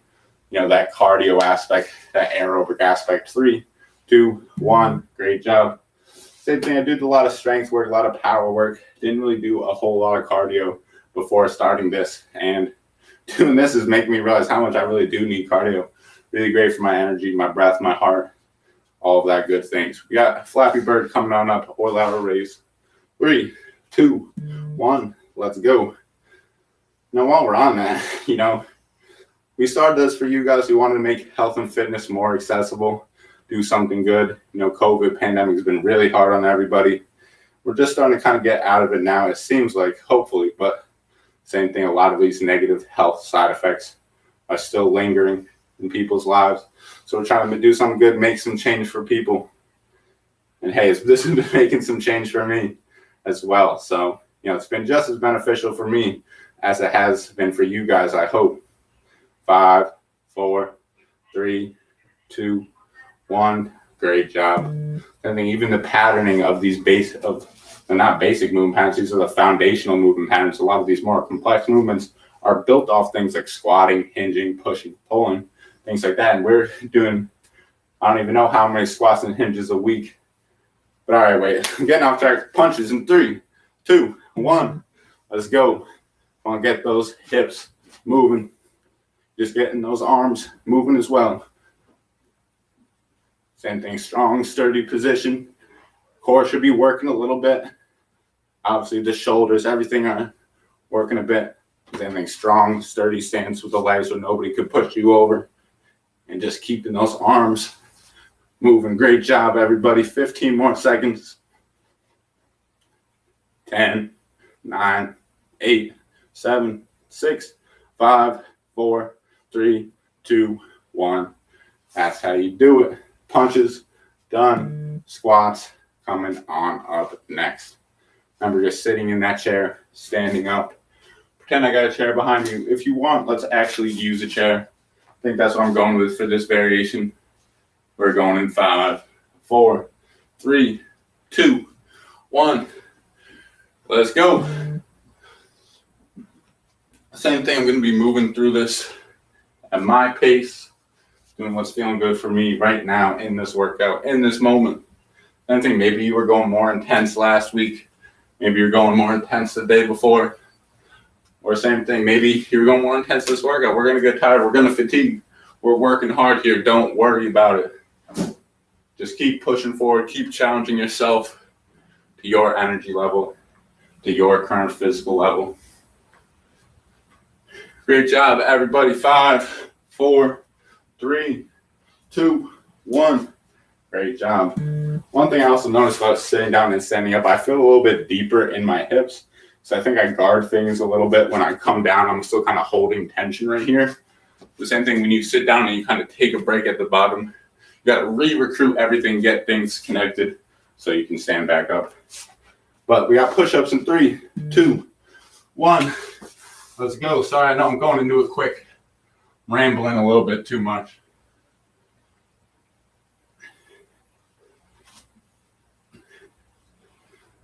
that cardio aspect, that aerobic aspect. 3, 2, 1. Great job. Same thing. I did a lot of strength work, a lot of power work. Didn't really do a whole lot of cardio before starting this. And doing this is making me realize how much I really do need cardio. Really great for my energy, my breath, my heart, all of that good things. We got Flappy Bird coming on up or lateral raise. 3, 2, 1. Let's go. Now, while we're on that, we started this for you guys who wanted to make health and fitness more accessible, do something good. COVID pandemic has been really hard on everybody. We're just starting to kind of get out of it now, it seems like, hopefully, but same thing, a lot of these negative health side effects are still lingering in people's lives. So we're trying to do something good, make some change for people. And hey, this has been making some change for me as well. So, it's been just as beneficial for me as it has been for you guys, I hope. 5, 4, 3, 2, 1. Great job. I think even the patterning of these they're not basic movement patterns, these are the foundational movement patterns. A lot of these more complex movements are built off things like squatting, hinging, pushing, pulling, things like that. And we're doing, I don't even know how many squats and hinges a week. But all right, wait, I'm getting off track. Punches in 3, 2, 1. Let's go. I want to get those hips moving. Just getting those arms moving as well. Same thing, strong, sturdy position. Core should be working a little bit. Obviously, the shoulders, everything are working a bit. Same thing, strong, sturdy stance with the legs so nobody could push you over. And just keeping those arms moving. Great job, everybody. 15 more seconds. 10, 9, 8, 7, 6, 5, 4, 3, 2, 1. That's how you do it. Punches, done. Squats, coming on up next. Remember, just sitting in that chair, standing up. Pretend I got a chair behind you. If you want, let's actually use a chair. I think that's what I'm going with for this variation. We're going in 5, 4, 3, 2, 1. Let's go. Same thing, I'm going to be moving through this at my pace, doing what's feeling good for me right now in this workout, in this moment. I think maybe you were going more intense last week. Maybe you're going more intense the day before. Or same thing, maybe you're going more intense this workout. We're going to get tired. We're going to fatigue. We're working hard here. Don't worry about it. Just keep pushing forward. Keep challenging yourself to your energy level, to your current physical level. Great job, everybody. 5, 4, 3, 2, 1. Great job. One thing I also noticed about sitting down and standing up, I feel a little bit deeper in my hips. So I think I guard things a little bit. When I come down, I'm still kind of holding tension right here. The same thing when you sit down and you kind of take a break at the bottom. You got to re-recruit everything, get things connected so you can stand back up. But we got push-ups in 3, 2, 1. Let's go. Sorry, I know I'm going into it quick. I'm rambling a little bit too much.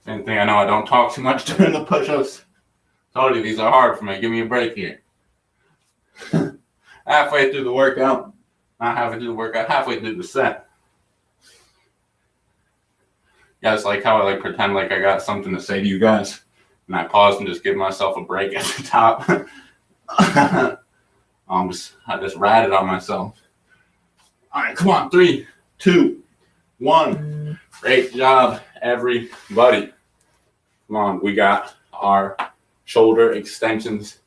Same thing, I know I don't talk too much during the push-ups. Told you these are hard for me. Give me a break here. Halfway through the workout. Not halfway through the workout, halfway through the set. Yeah, it's like how I pretend like I got something to say to you guys. And I pause and just give myself a break at the top. I just ratted on myself. All right, come on. 3, 2, 1. Great job, everybody. Come on, we got our shoulder extensions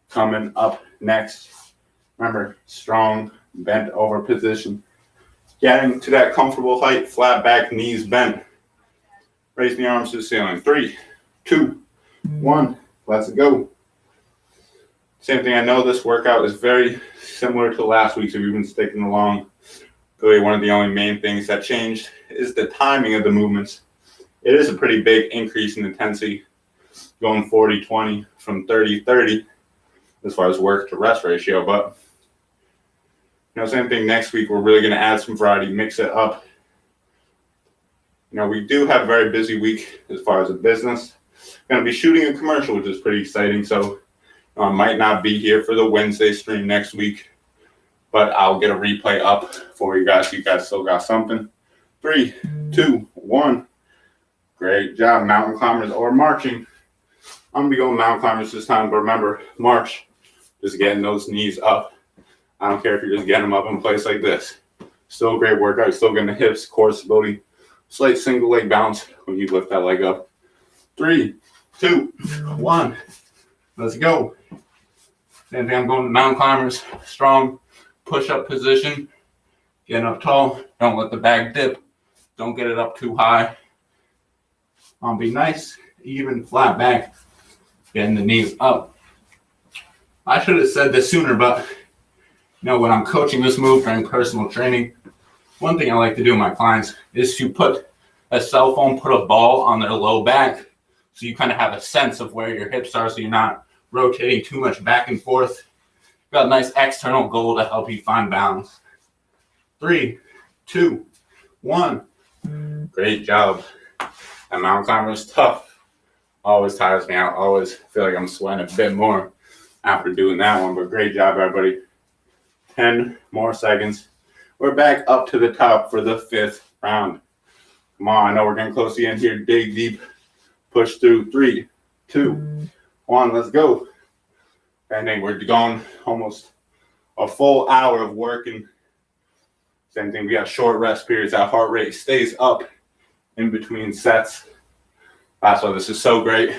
coming up next. Remember, strong, bent over position. Getting to that comfortable height, flat back, knees bent. Raise the arms to the ceiling. 3, 2, 1. Let's go. Same thing. I know this workout is very similar to last week, so we've been sticking along. Really, one of the only main things that changed is the timing of the movements. It is a pretty big increase in intensity, going 40-20 from 30-30 as far as work to rest ratio. But same thing next week. We're really going to add some variety, mix it up. We do have a very busy week as far as a business. Going to be shooting a commercial, which is pretty exciting. So I might not be here for the Wednesday stream next week, but I'll get a replay up for you guys. You guys still got something. 3, 2, 1. Great job, mountain climbers or marching. I'm going to be going mountain climbers this time, but remember, march, just getting those knees up. I don't care if you're just getting them up in place like this. Still a great workout. Still getting the hips, core stability, slight single leg bounce when you lift that leg up. 3, 2, 1. Let's go. Same thing, I'm going to mountain climbers. Strong push-up position. Getting up tall. Don't let the bag dip. Don't get it up too high. Be nice, even, flat back. Getting the knees up. I should have said this sooner, but when I'm coaching this move during personal training, one thing I like to do with my clients is to put a cell phone, put a ball on their low back, so you kind of have a sense of where your hips are, so you're not rotating too much back and forth. Got a nice external goal to help you find balance. 3, 2, 1. Great job. That mountain climber is tough. Always tires me out. Always feel like I'm sweating a bit more after doing that one. But great job, everybody. 10 more seconds. We're back up to the top for the 5th round. Come on, I know we're getting close to the end here. Dig deep. Push through. 3, 2, 1. Let's go. And then we're going almost a full hour of working. Same thing. We got short rest periods. Our heart rate stays up in between sets. That's why this is so great.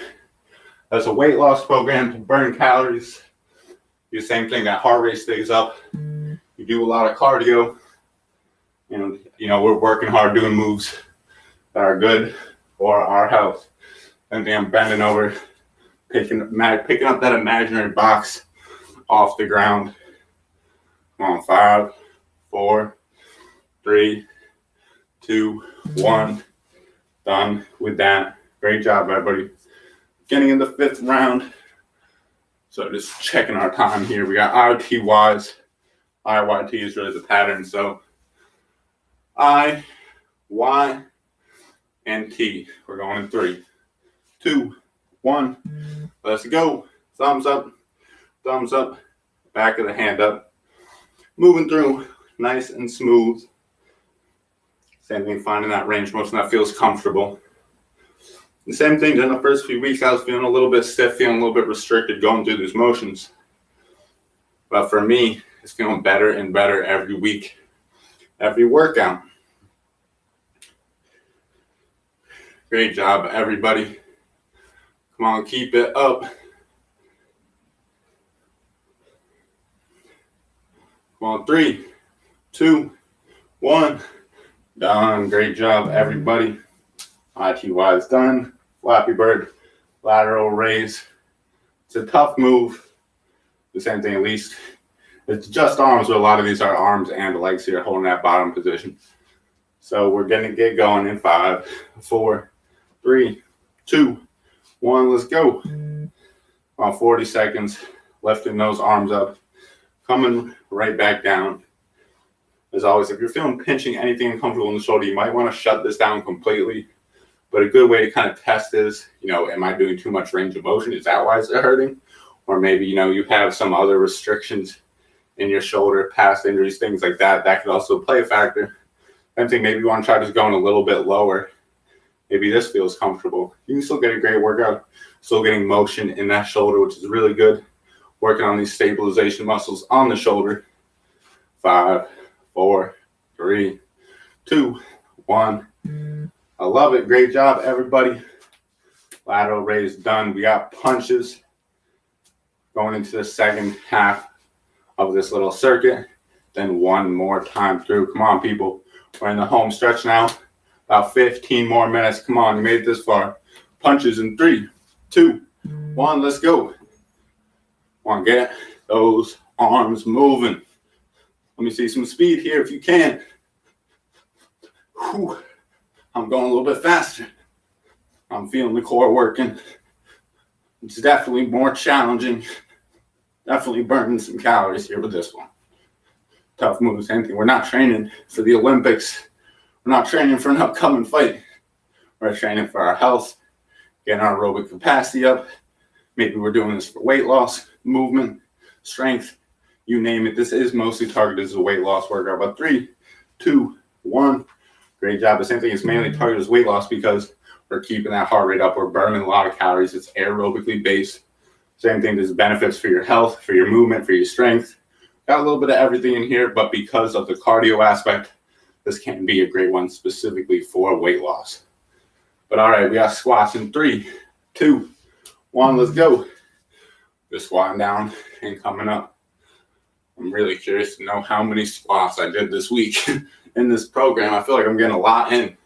That's a weight loss program to burn calories. The same thing, that heart rate stays up. You do a lot of cardio. We're working hard doing moves that are good for our health. Same thing, I'm bending over, picking up that imaginary box off the ground. Come on, 5, 4, 3, 2, 1. Done with that. Great job, everybody. Getting in the 5th round. So just checking our time here. We got ITYs. IYT is really the pattern. So I, Y, and T. We're going in 3, 2, 1. Let's go. Thumbs up. Thumbs up. Back of the hand up. Moving through nice and smooth. Same thing, finding that range motion that feels comfortable. The same thing, in the first few weeks, I was feeling a little bit stiff, feeling a little bit restricted going through these motions. But for me, it's feeling better and better every week, every workout. Great job, everybody. Come on, keep it up. Come on, 3, 2, 1. Done. Great job, everybody. ITY is done. Flappy bird, lateral raise. It's a tough move. The same thing, at least. It's just arms, but a lot of these are arms and legs here holding that bottom position. So we're going to get going in 5, 4, 3, 2, 1. Let's go. About 40 seconds. Lifting those arms up. Coming right back down. As always, if you're feeling pinching, anything uncomfortable in the shoulder, you might want to shut this down completely. But a good way to kind of test is, am I doing too much range of motion? Is that why it's hurting? Or maybe, you have some other restrictions in your shoulder, past injuries, things like that. That could also play a factor. Same thing, maybe you want to try just going a little bit lower. Maybe this feels comfortable. You can still get a great workout, still getting motion in that shoulder, which is really good. Working on these stabilization muscles on the shoulder. 5, 4, 3, 2, 1. I love it. Great job, everybody. Lateral raise done. We got punches going into the second half of this little circuit. Then one more time through. Come on, people. We're in the home stretch now. About 15 more minutes. Come on, you made it this far. Punches in 3, 2, 1. Let's go. Want to get those arms moving. Let me see some speed here if you can. Whew. I'm going a little bit faster. I'm feeling the core working. It's definitely more challenging. Definitely burning some calories here with this one. Tough moves, same thing. We're not training for the Olympics. We're not training for an upcoming fight. We're training for our health, getting our aerobic capacity up. Maybe we're doing this for weight loss. movement, strength, you name it. This is mostly targeted as a weight loss workout. But 3, 2, 1. Great job. The same thing is mainly targeted as weight loss because we're keeping that heart rate up. We're burning a lot of calories. It's aerobically based. Same thing, there's benefits for your health, for your movement, for your strength. Got a little bit of everything in here, but because of the cardio aspect, this can be a great one specifically for weight loss. But all right, we got squats in 3, 2, 1, let's go. Just squatting down and coming up. I'm really curious to know how many squats I did this week in this program. I feel like I'm getting a lot in.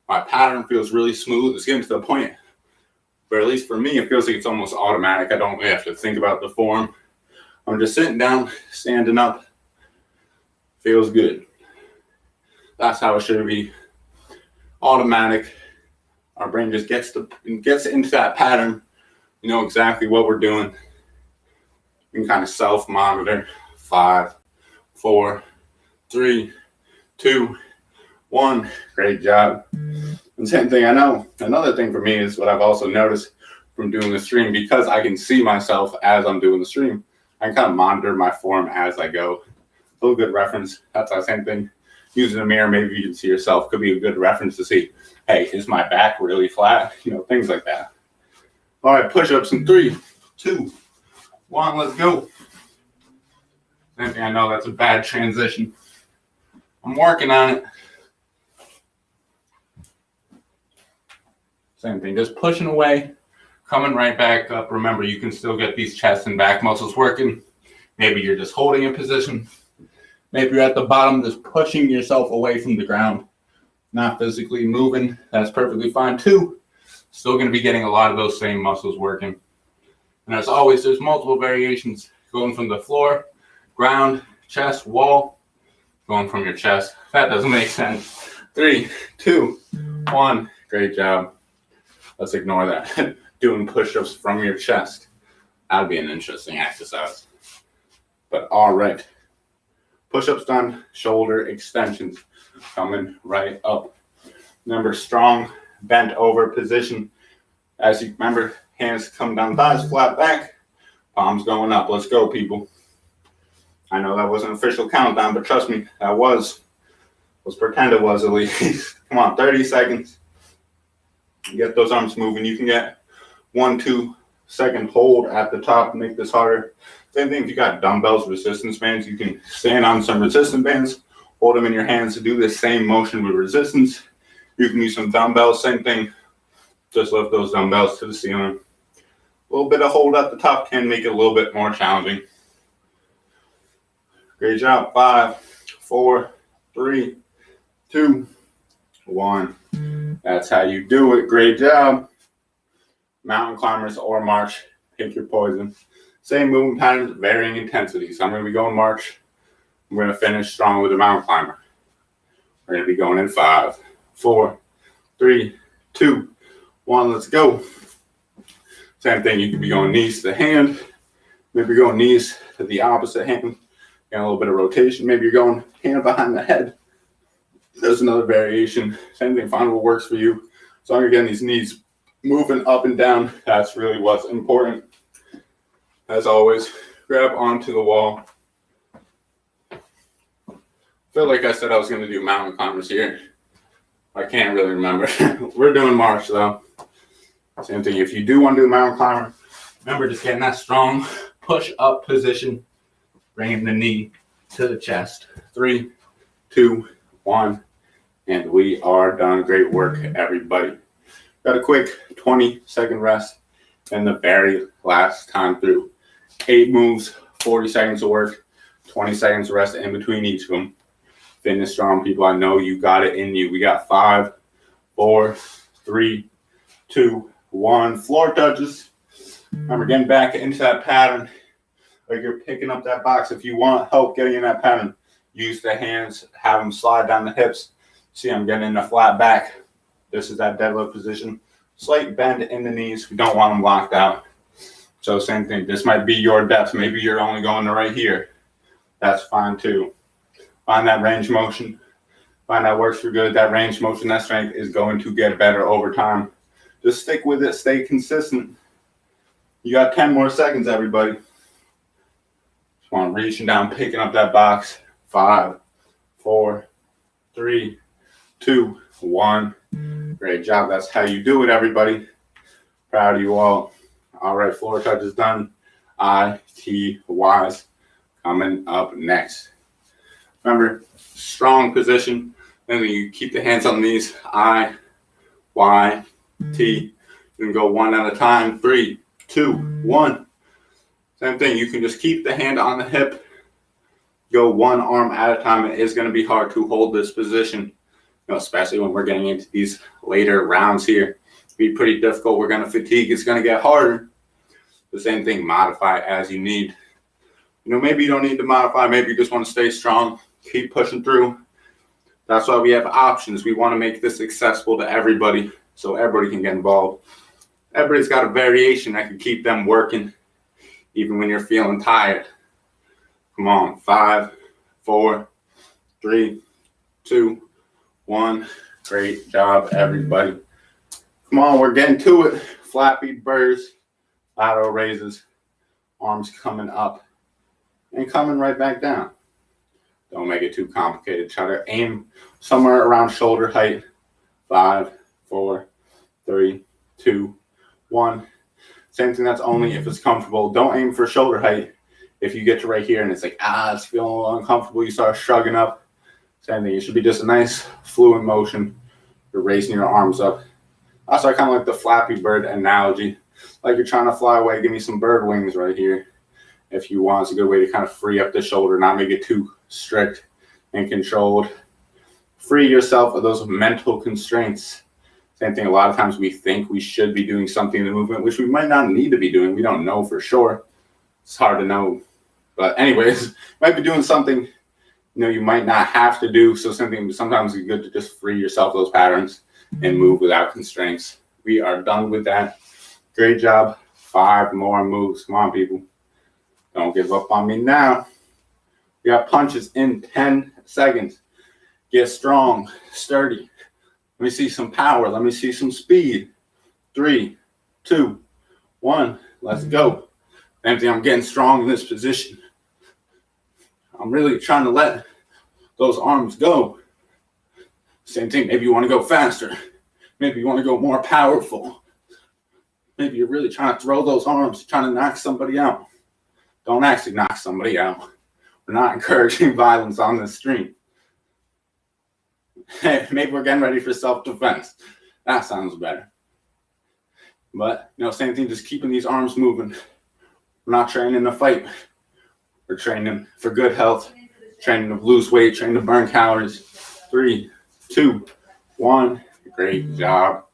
My pattern feels really smooth. It's getting to the point where, at least for me, it feels like it's almost automatic. I don't really have to think about the form. I'm just sitting down, standing up. Feels good. That's how it should be. Automatic. Our brain just gets into that pattern. You know exactly what we're doing. You can kind of self-monitor. 5, 4, 3, 2, 1. Great job. And same thing, I know. Another thing for me is what I've also noticed from doing the stream, because I can see myself as I'm doing the stream, I can kind of monitor my form as I go. A little good reference. That's the same thing. Using a mirror, maybe you can see yourself. Could be a good reference to see, hey, is my back really flat? You know, things like that. All right, push-ups in 3, 2, 1, let's go. Same thing, I know that's a bad transition. I'm working on it. Same thing, just pushing away, coming right back up. Remember, you can still get these chest and back muscles working. Maybe you're just holding a position. Maybe you're at the bottom, just pushing yourself away from the ground, not physically moving. That's perfectly fine too. Still going to be getting a lot of those same muscles working. And as always, there's multiple variations going from the floor, ground, chest, wall, going from your chest. That doesn't make sense. 3, 2, 1. Great job. Let's ignore that. Doing push-ups from your chest. That'd be an interesting exercise. But all right. Push-ups done. Shoulder extensions. Coming right up. Remember, strong, bent over position. As you remember, hands come down thighs, flat back. Palms going up. Let's go, people. I know that wasn't an official countdown, but trust me, that was. Let's pretend it was at least. Come on, 30 seconds. Get those arms moving. You can get 1-2 second hold at the top. Make this harder. Same thing if you got dumbbells, resistance bands. You can stand on some resistance bands, hold them in your hands to do the same motion with resistance. You can use some dumbbells. Same thing. Just lift those dumbbells to the ceiling. A little bit of hold at the top can make it a little bit more challenging. Great job. 5, 4, 3, 2, 1. That's how you do it. Great job. Mountain climbers or march. Pick your poison. Same movement patterns, varying intensity. So I'm going to be going march. I'm going to finish strong with a mountain climber. We're going to be going in 5, 4, 3, 2, 1. Let's go. Same thing. You could be going knees to the hand. Maybe you're going knees to the opposite hand. Got a little bit of rotation. Maybe you're going hand behind the head. There's another variation. Same thing. Find what works for you. So I'm getting these knees moving up and down. That's really what's important. As always, grab onto the wall. I feel like I said I was going to do mountain climbers here. I can't really remember. We're doing march though. Same thing. If you do want to do a mountain climber, remember just getting that strong push up position, bringing the knee to the chest. 3, 2, 1. And we are done. Great work, everybody. Got a quick 20-second rest and the very last time through. 8 moves, 40 seconds of work, 20 seconds of rest in between each of them. Fitness strong people, I know you got it in you. We got 5, 4, 3, 2, 1. Floor touches. Remember, getting back into that pattern. Like you're picking up that box. If you want help getting in that pattern, use the hands, have them slide down the hips. See, I'm getting in a flat back. This is that deadlift position. Slight bend in the knees. We don't want them locked out. So same thing. This might be your depth. Maybe you're only going to right here. That's fine too. Find that range motion. Find that works for good. That range motion, that strength is going to get better over time. Just stick with it. Stay consistent. You got 10 more seconds, everybody. Come on, reaching down, picking up that box. 5, 4, 3, 2, 1. Great job. That's how you do it, everybody. Proud of you all. All right, floor touch is done. ITYs coming up next. Remember, strong position. Then you keep the hands on these. I, Y, T. You can go one at a time. 3, 2, 1. Same thing. You can just keep the hand on the hip. Go one arm at a time. It is going to be hard to hold this position, especially when we're getting into these later rounds here. It'll be pretty difficult. We're going to fatigue. It's going to get harder. The same thing, modify as you need. Maybe you don't need to modify. Maybe you just want to stay strong. Keep pushing through. That's why we have options. We want to make this accessible to everybody so everybody can get involved. Everybody's got a variation that can keep them working even when you're feeling tired. Come on, 5, 4, 3, 2, 1. Great job, everybody. Come on, we're getting to it. Flappy birds, lateral raises, arms coming up and coming right back down. Don't make it too complicated. Try to aim somewhere around shoulder height. 5, 4, 3, 2, 1. Same thing, that's only if it's comfortable. Don't aim for shoulder height. If you get to right here and it's like, it's feeling a little uncomfortable, you start shrugging up. Same thing, it should be just a nice fluid motion. You're raising your arms up. Also, I kind of like the Flappy bird analogy. Like you're trying to fly away, give me some bird wings right here. If you want, it's a good way to kind of free up the shoulder, not make it too strict and controlled. Free yourself of those mental constraints. Same thing, a lot of times we think we should be doing something in the movement, which we might not need to be doing. We don't know for sure. It's hard to know. But anyways, might be doing something you might not have to do. So sometimes it's good to just free yourself of those patterns and move without constraints. We are done with that. Great job. 5 more moves. Come on, people. Don't give up on me now. We got punches in 10 seconds. Get strong, sturdy. Let me see some power. Let me see some speed. 3, 2, 1. Let's go. Empty. I'm getting strong in this position. I'm really trying to let those arms go. Same thing. Maybe you want to go faster. Maybe you want to go more powerful. Maybe you're really trying to throw those arms, trying to knock somebody out. Don't actually knock somebody out. We're not encouraging violence on this stream. Hey, maybe we're getting ready for self-defense. That sounds better. But, same thing, just keeping these arms moving. We're not training to fight. We're training for good health, training to lose weight, training to burn calories. 3, 2, 1. Great job.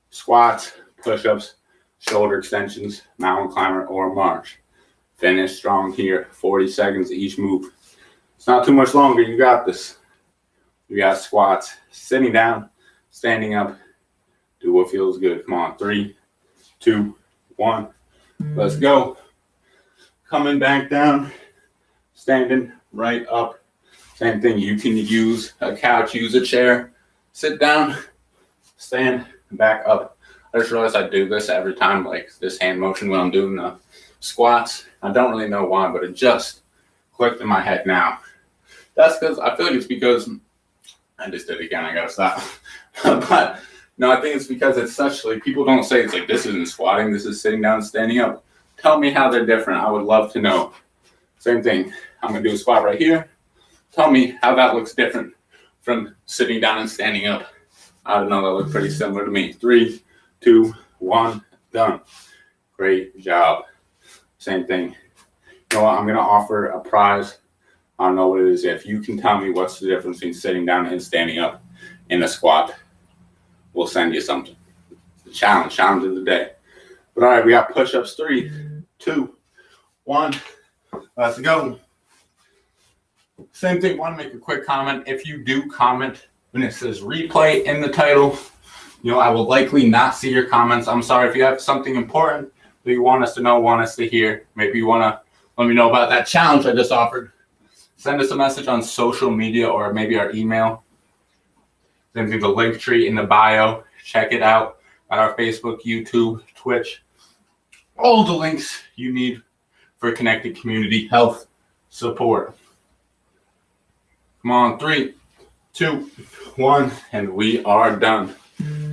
Squats, push-ups, shoulder extensions, mountain climber, or march. Finish strong here. 40 seconds each move. It's not too much longer. You got this. You got squats. Sitting down, standing up. Do what feels good. Come on. 3, 2, 1. Let's go. Coming back down. Standing right up. Same thing. You can use a couch, use a chair. Sit down, stand, back up. I just realized I do this every time, like this hand motion when I'm doing the squats. I don't really know why, but it just clicked in my head now. That's because I feel like it's because I just did it again. I gotta stop. But no, I think it's because it's such like people don't say it's like this isn't squatting. This is sitting down, standing up. Tell me how they're different. I would love to know. Same thing. I'm gonna do a squat right here. Tell me how that looks different from sitting down and standing up. I don't know. That looks pretty similar to me. 3, 2, 1. Done. Great job. Same thing. You know what? I'm gonna offer a prize. I don't know what it is. If you can tell me what's the difference between sitting down and standing up in a squat, we'll send you something. The challenge of the day. But all right, we got push-ups. 3, 2, 1. Let's go. Same thing. Want to make a quick comment. If you do comment when it says replay in the title, I will likely not see your comments. I'm sorry if you have something important that you want us to know, want us to hear. Maybe you want to let me know about that challenge I just offered. Send us a message on social media or maybe our email. Same thing, the link tree in the bio. Check it out at our Facebook, YouTube, Twitch. All the links you need for connected community health. support. Come on, 3, 2, 1, and we are done.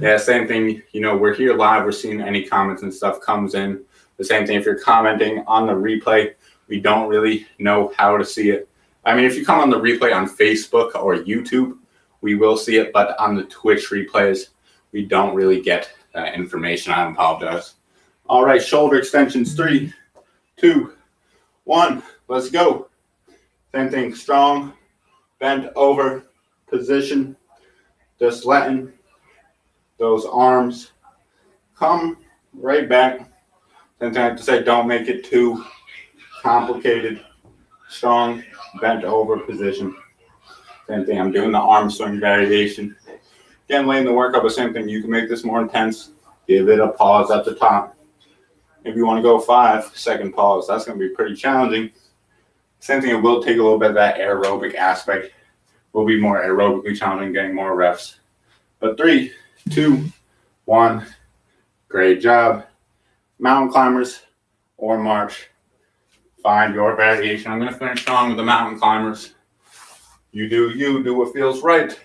Yeah, same thing. We're here live. We're seeing any comments and stuff comes in. The same thing if you're commenting on the replay. We don't really know how to see it. I mean, if you come on the replay on Facebook or YouTube, we will see it. But on the Twitch replays, we don't really get that information. I apologize. All right, shoulder extensions. 3, 2, 1. Let's go. Same thing. Strong, bent over position. Just letting those arms come right back. Same thing I have to say, don't make it too complicated. Strong, bent over position. Same thing, I'm doing the arm swing variation. Again, laying the workout, the same thing. You can make this more intense. Give it a pause at the top. If you want to go 5-second pause, that's going to be pretty challenging. Same thing, it will take a little bit of that aerobic aspect. Will be more aerobically challenging, getting more reps. But 3, 2, 1. Great job. Mountain climbers or march. Find your variation. I'm going to finish strong with the mountain climbers. You do what feels right.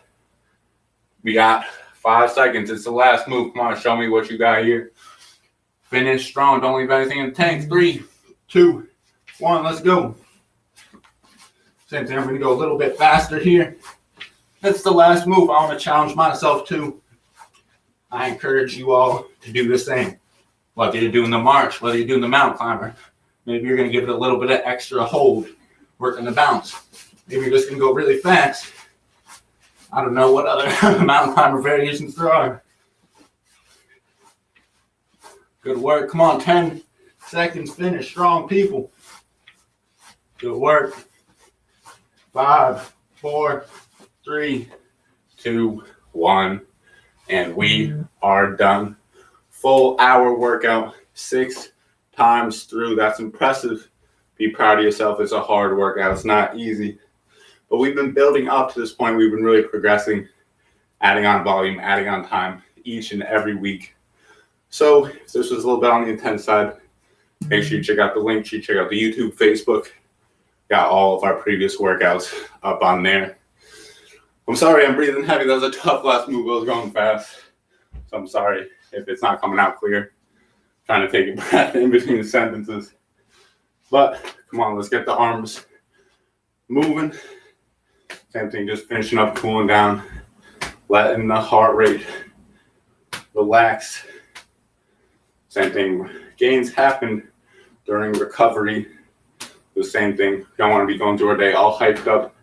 We got 5 seconds. It's the last move. Come on, show me what you got here. Finish strong. Don't leave anything in the tank. 3, 2, 1. Let's go. Same thing. I'm going to go a little bit faster here. That's the last move. I want to challenge myself too. I encourage you all to do the same. Whether you're doing the march, whether you're doing the mountain climber, maybe you're going to give it a little bit of extra hold, working the bounce. Maybe you're just going to go really fast. I don't know what other mountain climber variations there are. Good work. Come on, 10 seconds. Finish strong, people. Good work. 5, 4, 3, 2, 1. And we are done. Full hour workout, 6 times through. That's impressive. Be proud of yourself. It's a hard workout. It's not easy. But we've been building up to this point. We've been really progressing, adding on volume, adding on time each and every week. So if this was a little bit on the intense side, make sure you check out the link. Check out the YouTube, Facebook. Got all of our previous workouts up on there. I'm sorry I'm breathing heavy. That was a tough last move. I was going fast. So I'm sorry if it's not coming out clear. Trying to take a breath in between the sentences. But come on, let's get the arms moving. Same thing, just finishing up, cooling down, letting the heart rate relax. Same thing, gains happen during recovery. The same thing, you don't want to be going through a day all hyped up.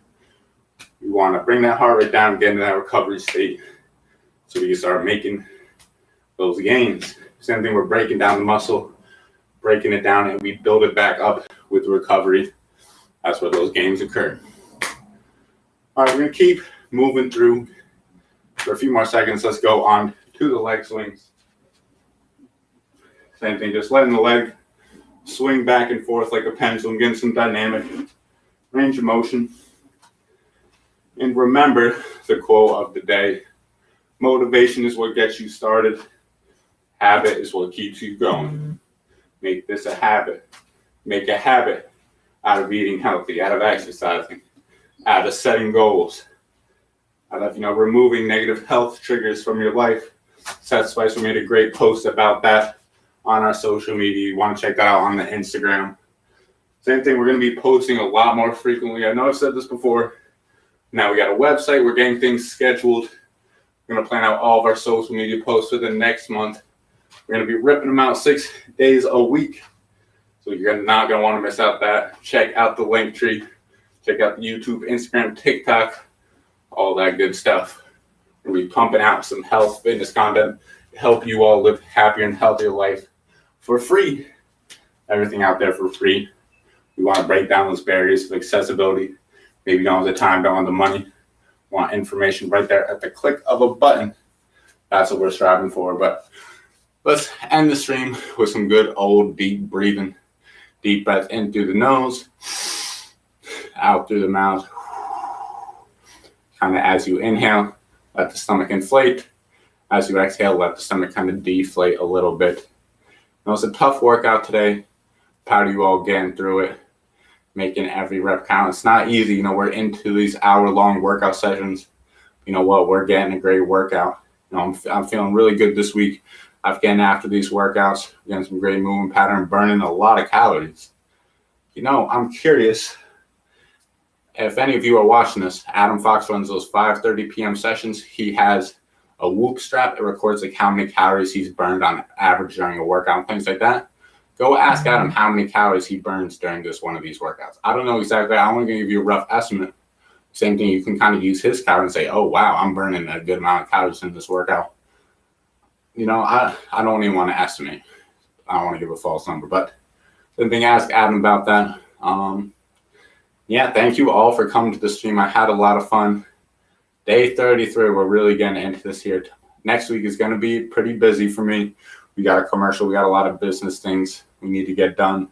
You want to bring that heart rate down, get into that recovery state so we can start making those gains. Same thing, we're breaking down the muscle, breaking it down, and we build it back up with recovery. That's where those gains occur. All right, we're going to keep moving through for a few more seconds. Let's go on to the leg swings. Same thing, just letting the leg swing back and forth like a pendulum, getting some dynamic range of motion. And remember the quote of the day: motivation is what gets you started. Habit is what keeps you going. Make this a habit. Make a habit out of eating healthy, out of exercising, out of setting goals, out of removing negative health triggers from your life. Seth Spicer made a great post about that on our social media. You want to check that out on the Instagram. Same thing, we're going to be posting a lot more frequently. I know I've said this before. Now we got a website. We're getting things scheduled. We're going to plan out all of our social media posts for the next month. We're going to be ripping them out 6 days a week. So you're not going to want to miss out that. Check out the link tree. Check out the YouTube, Instagram, TikTok, all that good stuff. We'll be pumping out some health, fitness content to help you all live happier and healthier life for free. Everything out there for free. We want to break down those barriers of accessibility. Maybe you don't have the time, don't have the money. Want information right there at the click of a button. That's what we're striving for. But let's end the stream with some good old deep breathing. Deep breath in through the nose, out through the mouth. Kind of as you inhale, let the stomach inflate. As you exhale, let the stomach kind of deflate a little bit. Now, it's a tough workout today. Proud of you all getting through it. making every rep count. It's not easy. We're into these hour-long workout sessions. You know what? We're getting a great workout. I'm feeling really good this week. I've getting after these workouts, getting some great movement pattern, burning a lot of calories. I'm curious if any of you are watching this. Adam Fox runs those 5:30 p.m. sessions. He has a Whoop strap. It records like how many calories he's burned on average during a workout and things like that. Go ask Adam how many calories he burns during one of these workouts. I don't know exactly. I'm only going to give you a rough estimate. Same thing, you can kind of use his calories and say, oh, wow, I'm burning a good amount of calories in this workout. I don't even want to estimate. I don't want to give a false number, but same thing, ask Adam about that. Thank you all for coming to the stream. I had a lot of fun. Day 33, we're really getting into this here. Next week is going to be pretty busy for me. We got a commercial. We got a lot of business things we need to get done.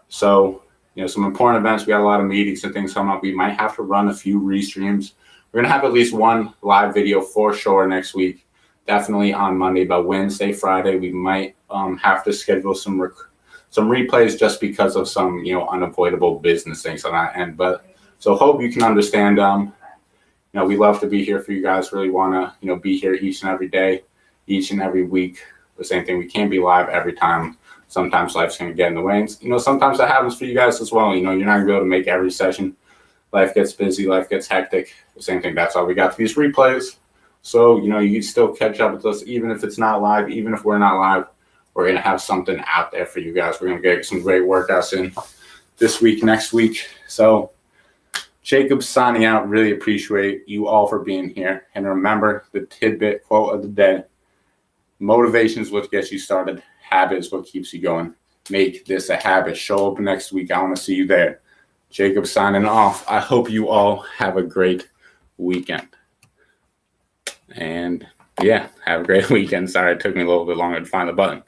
So, some important events. We got a lot of meetings and things coming up. We might have to run a few restreams. We're going to have at least one live video for sure next week. Definitely on Monday, but Wednesday, Friday, we might have to schedule some replays just because of some, unavoidable business things on that end. But so hope you can understand. We love to be here for you guys. Really want to, be here each and every day, each and every week. The same thing. We can't be live every time. Sometimes life's going to get in the way. And, sometimes that happens for you guys as well. You're not going to be able to make every session. Life gets busy. Life gets hectic. The same thing. That's why we got these replays. So, you can still catch up with us, even if it's not live, even if we're not live. We're going to have something out there for you guys. We're going to get some great workouts in this week, next week. So, Jacob signing out. Really appreciate you all for being here. And remember the tidbit quote of the day. Motivation is what gets you started. Habit is what keeps you going. Make this a habit. Show up next week. I want to see you there. Jacob signing off. I hope you all have a great weekend. And have a great weekend. Sorry, it took me a little bit longer to find the button.